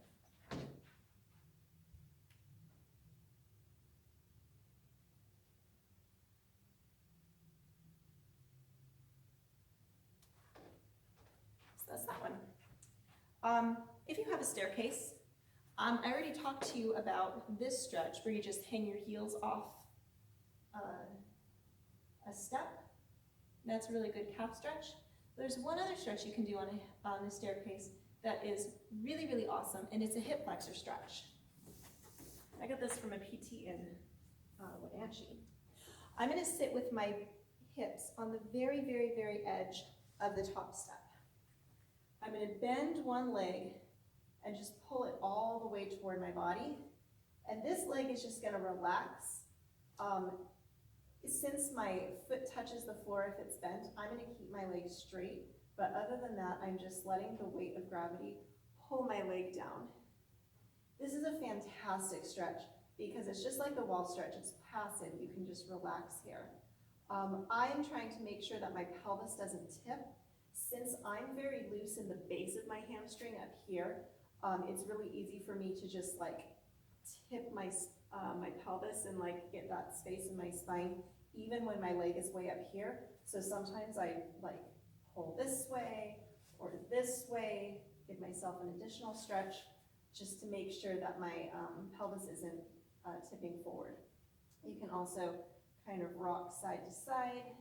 So that's that one. If you have a staircase, I already talked to you about this stretch where you just hang your heels off a step. That's a really good calf stretch. There's one other stretch you can do on a staircase that is really, really awesome, and it's a hip flexor stretch. I got this from a PT in Wenatchee. I'm going to sit with my hips on the very, very, very edge of the top step. I'm going to bend one leg and just pull it all the way toward my body. And this leg is just going to relax. Since my foot touches the floor if it's bent, I'm going to keep my leg straight. But other than that, I'm just letting the weight of gravity pull my leg down. This is a fantastic stretch because it's just like the wall stretch. It's passive. You can just relax here. I'm trying to make sure that my pelvis doesn't tip. Since I'm very loose in the base of my hamstring up here, it's really easy for me to just tip my pelvis and get that space in my spine, even when my leg is way up here. So sometimes I pull this way or this way, give myself an additional stretch just to make sure that my pelvis isn't tipping forward. You can also kind of rock side to side,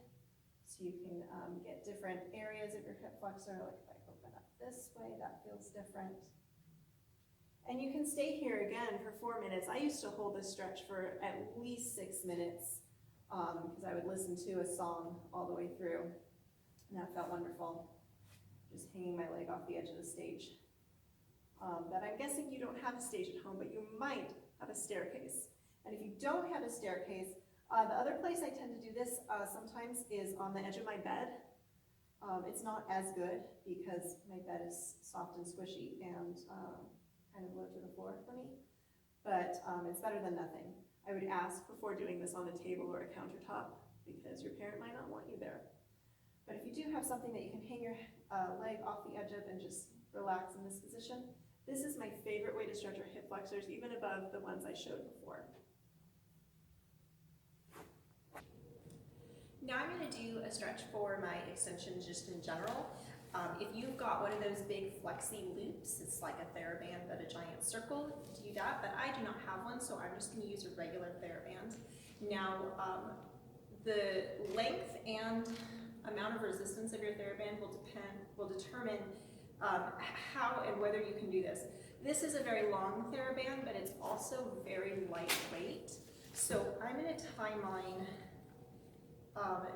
so you can get different areas of your hip flexor. Like if I open up this way, that feels different. And you can stay here again for 4 minutes. I used to hold this stretch for at least 6 minutes because I would listen to a song all the way through, and that felt wonderful, just hanging my leg off the edge of the stage. But I'm guessing you don't have a stage at home, but you might have a staircase. And if you don't have a staircase, The other place I tend to do this sometimes is on the edge of my bed. It's not as good because my bed is soft and squishy and kind of low to the floor for me, but it's better than nothing. I would ask before doing this on a table or a countertop because your parent might not want you there. But if you do have something that you can hang your leg off the edge of and just relax in this position, this is my favorite way to stretch our hip flexors, even above the ones I showed before. Now I'm going to do a stretch for my extensions just in general. If you've got one of those big flexi loops, it's like a TheraBand but a giant circle, do that, but I do not have one, so I'm just going to use a regular TheraBand. Now, the length and amount of resistance of your TheraBand will determine how and whether you can do this. This is a very long TheraBand, but it's also very lightweight. So I'm going to tie mine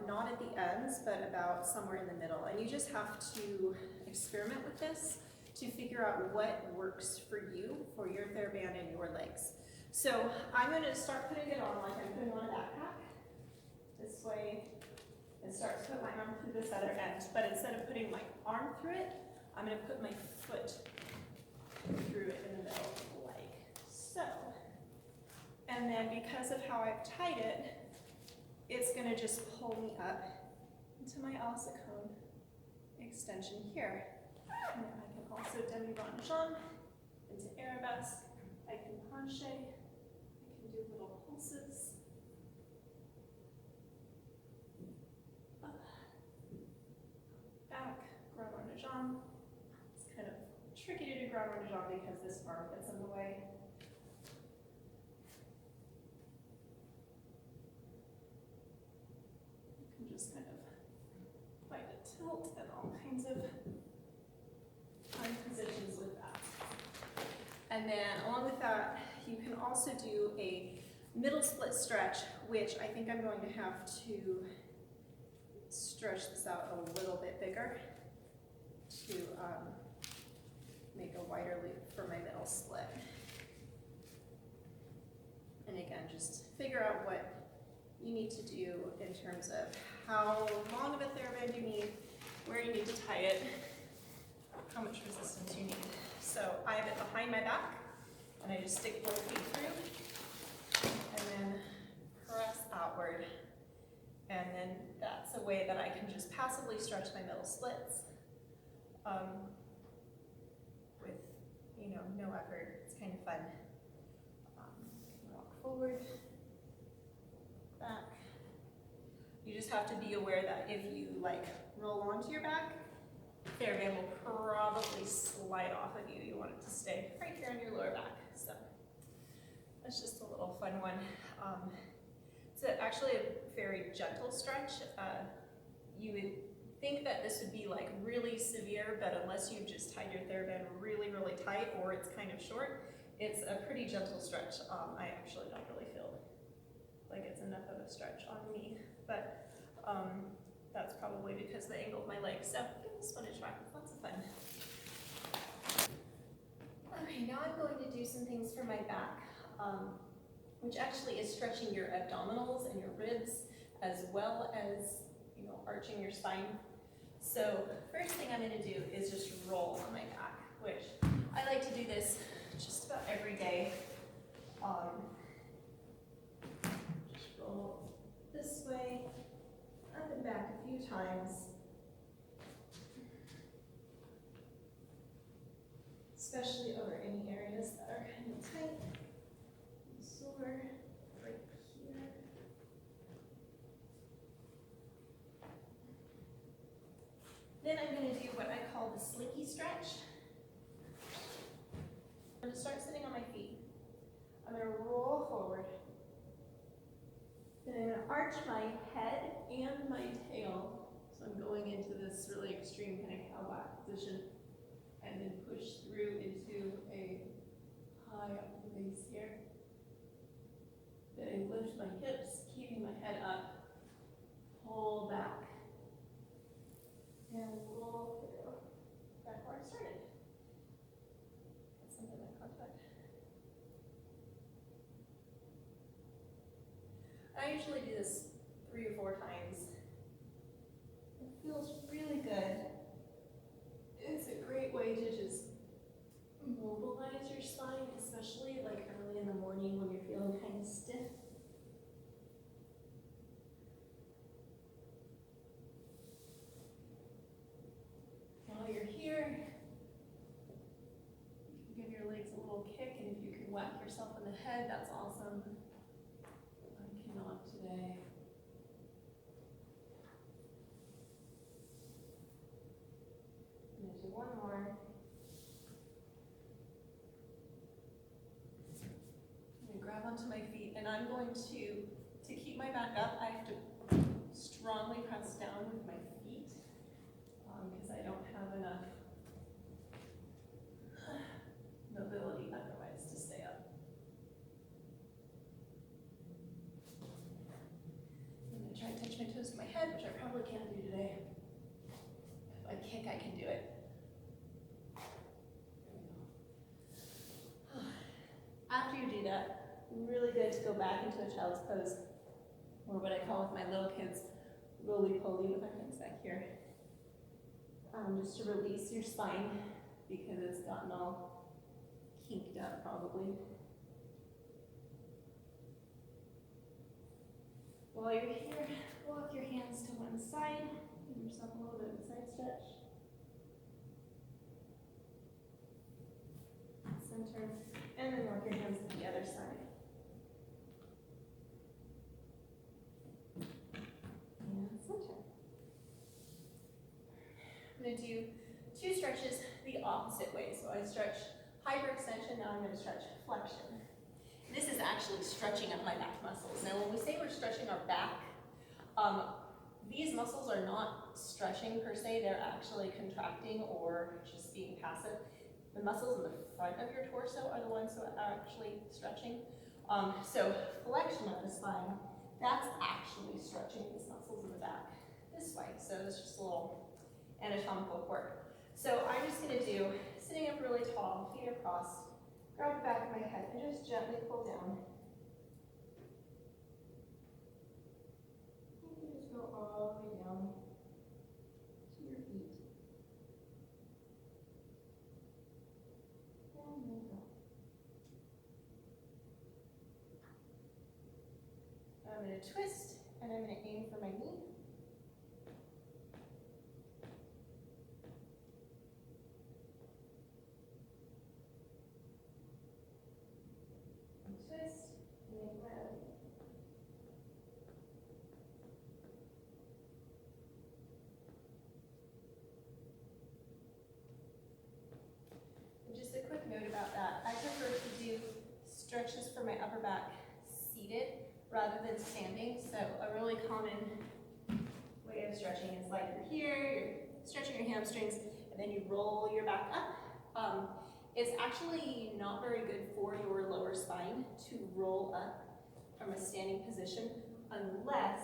not at the ends, but about somewhere in the middle. And you just have to experiment with this to figure out what works for you, for your TheraBand and your legs. So I'm going to start putting it on like I'm putting on a backpack. This way, and start to put my arm through this other end. But instead of putting my arm through it, I'm going to put my foot through it in the middle, like so. And then because of how I've tied it, it's going to just pull me up into my ossicone extension here. And I can also demi-rond-jambe into arabesque. I can penché. I can do little pulses. Up, back, grand-rond-jambe. It's kind of tricky to do grand-rond-jambe because this arm gets in the way. Just kind of find a tilt and all kinds of fun positions with that. And then along with that, you can also do a middle split stretch, which I think I'm going to have to stretch this out a little bit bigger to make a wider loop for my middle split. And again, just figure out what you need to do in terms of how long of a TheraBand you need, where you need to tie it, how much resistance you need. So I have it behind my back, and I just stick both feet through, and then press outward. And then that's a way that I can just passively stretch my middle splits with, no effort. It's kind of fun. Walk forward. Back. You just have to be aware that if you roll onto your back, TheraBand will probably slide off of you. You want it to stay right here on your lower back. So that's just a little fun one. It's actually a very gentle stretch. You would think that this would be really severe, but unless you've just tied your TheraBand really, really tight or it's kind of short, it's a pretty gentle stretch. I actually don't really feel like it's enough of a stretch on me, but that's probably because of the angle of my legs. So give this one a try. Lots of fun. Okay, now I'm going to do some things for my back, which actually is stretching your abdominals and your ribs, as well as arching your spine. So first thing I'm going to do is just roll on my back, which I like to do this just about every day. Just roll this way, up and back a few times. Especially over any areas that are kind of tight and sore, right here. Then I'm going to do what I call the slinky stretch. I'm going to start sitting on my feet. I'm going to roll forward. Then I'm going to arch my head and my tail. So I'm going into this really extreme kind of cow back position. And then push through into a high up the base here. Then I lift my hips, keeping my head up. Pull back. And roll through. Back where I started. Get something like contact. I usually do this 3 or 4 times. It feels really good. It's a great way to just mobilize your spine, especially like early in the morning when you're feeling kind of stiff. While you're here, you can give your legs a little kick, and if you can whack yourself in the head, that's awesome. I cannot today. I'm going to do one more. I'm going to grab onto my feet, and I'm going to keep my back up, I have to strongly press down with my feet because I don't have enough mobility otherwise to stay up. I'm going to try and touch my toes to my head, which I probably can't do today. If I kick, I can do it. After you do that, really good to go back into a child's pose, or what I call with my little kids, roly-poly with our hands back here. Just to release your spine because it's gotten all kinked up probably. While you're here, walk your hands to one side, give yourself a little bit of a side stretch. Center, and then walk your hands to the other side. And center. I'm going to do 2 stretches the opposite way. So I stretch hyperextension, now I'm going to stretch flexion. This is actually stretching up my back muscles. Now when we say we're stretching our back, these muscles are not stretching per se, they're actually contracting or just being passive. The muscles in the front of your torso are the ones who are actually stretching. So flexion of the spine, that's actually stretching these muscles in the back this way. So it's just a little anatomical quirk. So I'm just going to do, sitting up really tall, feet across, grab the back of my head and just gently pull down. You can just go all the way down to your feet. And then go. I'm going to twist and I'm going to aim for my knee. Twist, and then grab. And just a quick note about that, I prefer to do stretches for my upper back seated rather than standing. So a really common way of stretching is like you're here, you're stretching your hamstrings, and then you roll your back up. It's actually not very good for your lower spine to roll up from a standing position unless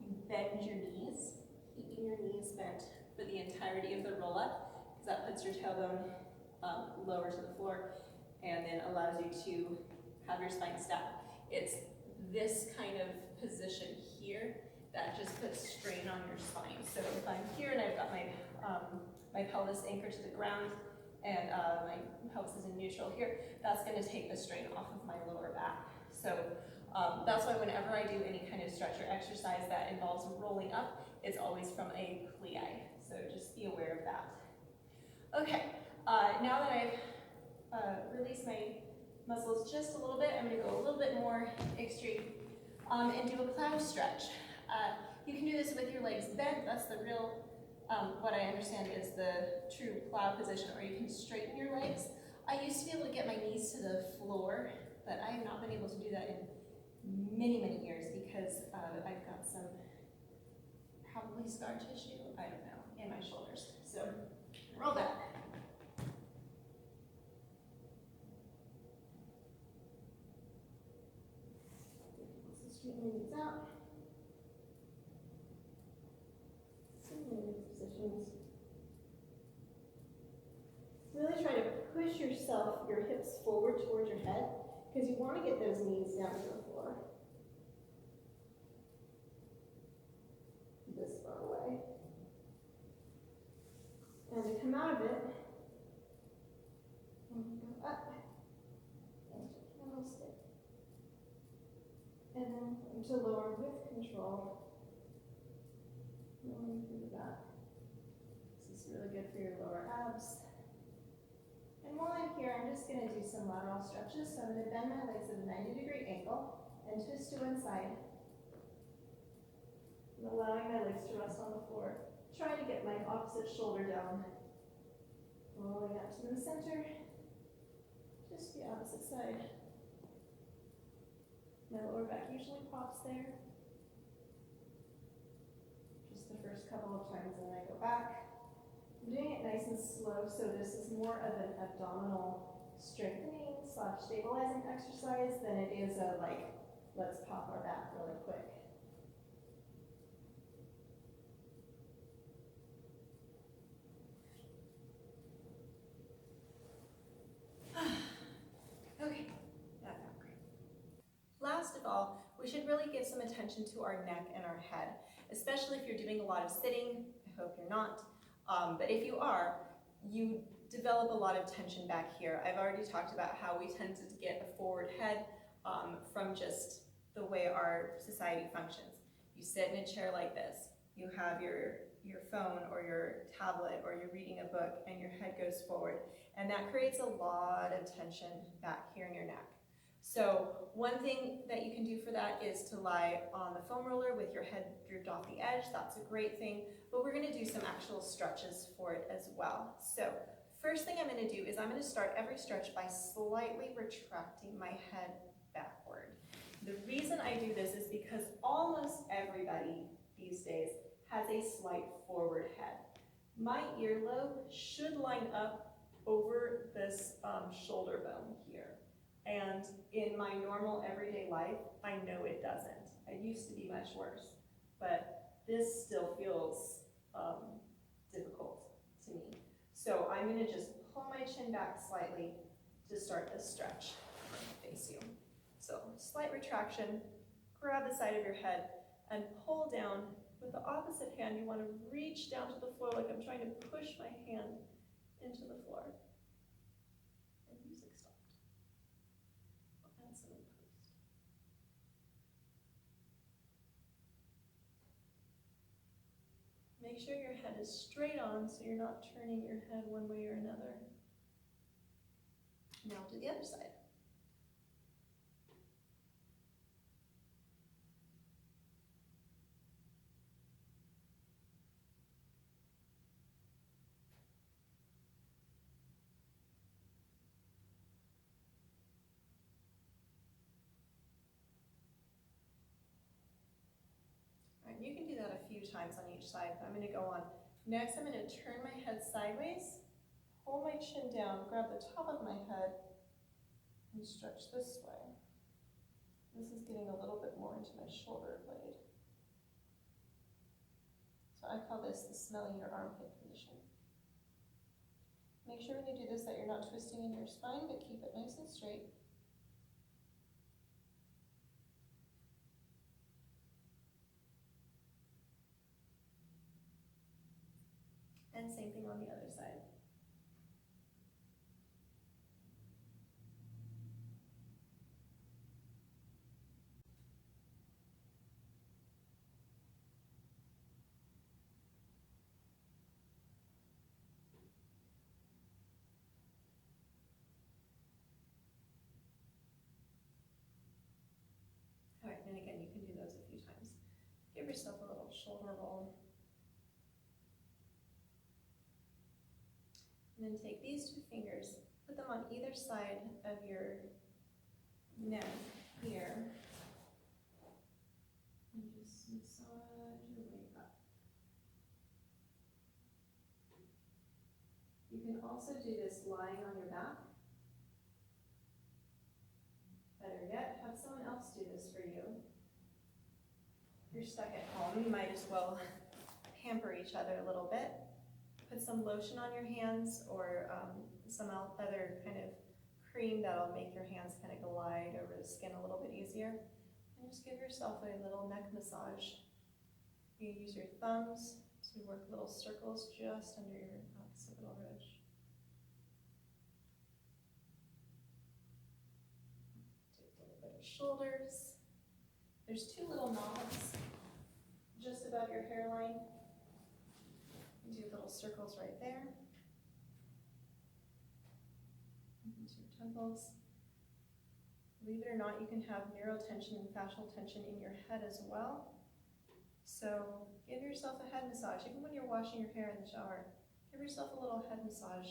you bend your knees, keeping your knees bent for the entirety of the roll up, because that puts your tailbone lower to the floor and then allows you to have your spine stack. It's this kind of position here that just puts strain on your spine. So if I'm here and I've got my, my pelvis anchored to the ground, and my pelvis is in neutral here, that's going to take the strain off of my lower back. So that's why whenever I do any kind of stretch or exercise that involves rolling up, it's always from a plie. So just be aware of that. Okay, now that I've released my muscles just a little bit, I'm going to go a little bit more extreme and do a plow stretch. You can do this with your legs bent. That's the real what I understand is the true plow position, or you can straighten your legs. I used to be able to get my knees to the floor, but I have not been able to do that in many, many years because I've got some probably scar tissue, I don't know, in my shoulders. So roll back. So straighten your knees out. Positions. Really try to push yourself, your hips forward towards your head, because you want to get those knees down to the floor. And to come out of it, and go up into candlestick. And then to lower with control, lowering through the back. This is really good for your lower abs. And while I'm here, I'm just going to do some lateral stretches. So I'm going to bend my legs at a 90-degree angle and twist to one side. And allowing my legs to rest on the floor. Trying to get my opposite shoulder down. Rolling up to the center. Just the opposite side. My lower back usually pops there. Just the first couple of times, and then I go back. I'm doing it nice and slow, so this is more of an abdominal strengthening / stabilizing exercise than it is a like, let's pop our back really quick. Okay, that felt great. Last of all, we should really give some attention to our neck and our head, especially if you're doing a lot of sitting. I hope you're not. But if you are, you develop a lot of tension back here. I've already talked about how we tend to get a forward head from just the way our society functions. You sit in a chair like this, you have your phone or your tablet or you're reading a book and your head goes forward, and that creates a lot of tension back here in your neck. So one thing that you can do for that is to lie on the foam roller with your head drooped off the edge. That's a great thing, but we're going to do some actual stretches for it as well. So first thing I'm going to do is I'm going to start every stretch by slightly retracting my head backward. The reason I do this is because almost everybody these days has a slight forward head. My earlobe should line up over this shoulder bone here. And in my normal everyday life, I know it doesn't. It used to be much worse, but this still feels difficult to me. So I'm going to just pull my chin back slightly to start this stretch. Face you. So slight retraction, grab the side of your head, and pull down. With the opposite hand, you want to reach down to the floor like I'm trying to push my hand into the floor. And music stopped. I'll add some in post. Make sure your head is straight on so you're not turning your head one way or another. Now to the other side. You can do that a few times on each side. I'm going to go on. Next, I'm going to turn my head sideways, pull my chin down, grab the top of my head, and stretch this way. This is getting a little bit more into my shoulder blade. So I call this the smelling your armpit position. Make sure when you do this that you're not twisting in your spine, but keep it nice and straight. And same thing on the other side. All right, and again, you can do those a few times. Give yourself a little shoulder roll. And then take these two fingers, put them on either side of your neck here, and just massage your way up. You can also do this lying on your back. Better yet, have someone else do this for you. If you're stuck at home, you might as well pamper each other a little bit. Put some lotion on your hands or some other kind of cream that'll make your hands kind of glide over the skin a little bit easier. And just give yourself a little neck massage. You use your thumbs So we work little circles just under your occipital ridge. Do a little bit of shoulders. There's two little knobs just above your hairline. You do little circles right there. Into your temples. Believe it or not, you can have neurotension and fascial tension in your head as well. So give yourself a head massage. Even when you're washing your hair in the shower, give yourself a little head massage.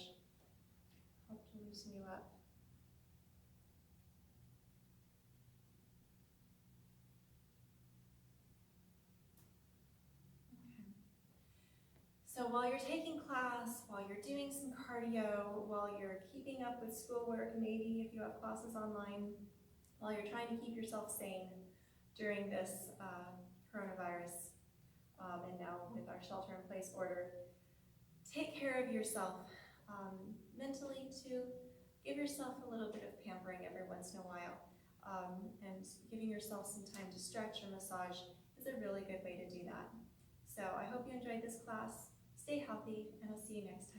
Help to loosen you up. Okay. So while you're taking class, while you're doing some cardio, while you're keeping up with schoolwork, maybe if you have classes online, while you're trying to keep yourself sane during this coronavirus, and now with our shelter-in-place order, take care of yourself mentally too. Give yourself a little bit of pampering every once in a while, and giving yourself some time to stretch or massage is a really good way to do that. So I hope you enjoyed this class. Stay healthy, and I'll see you next time.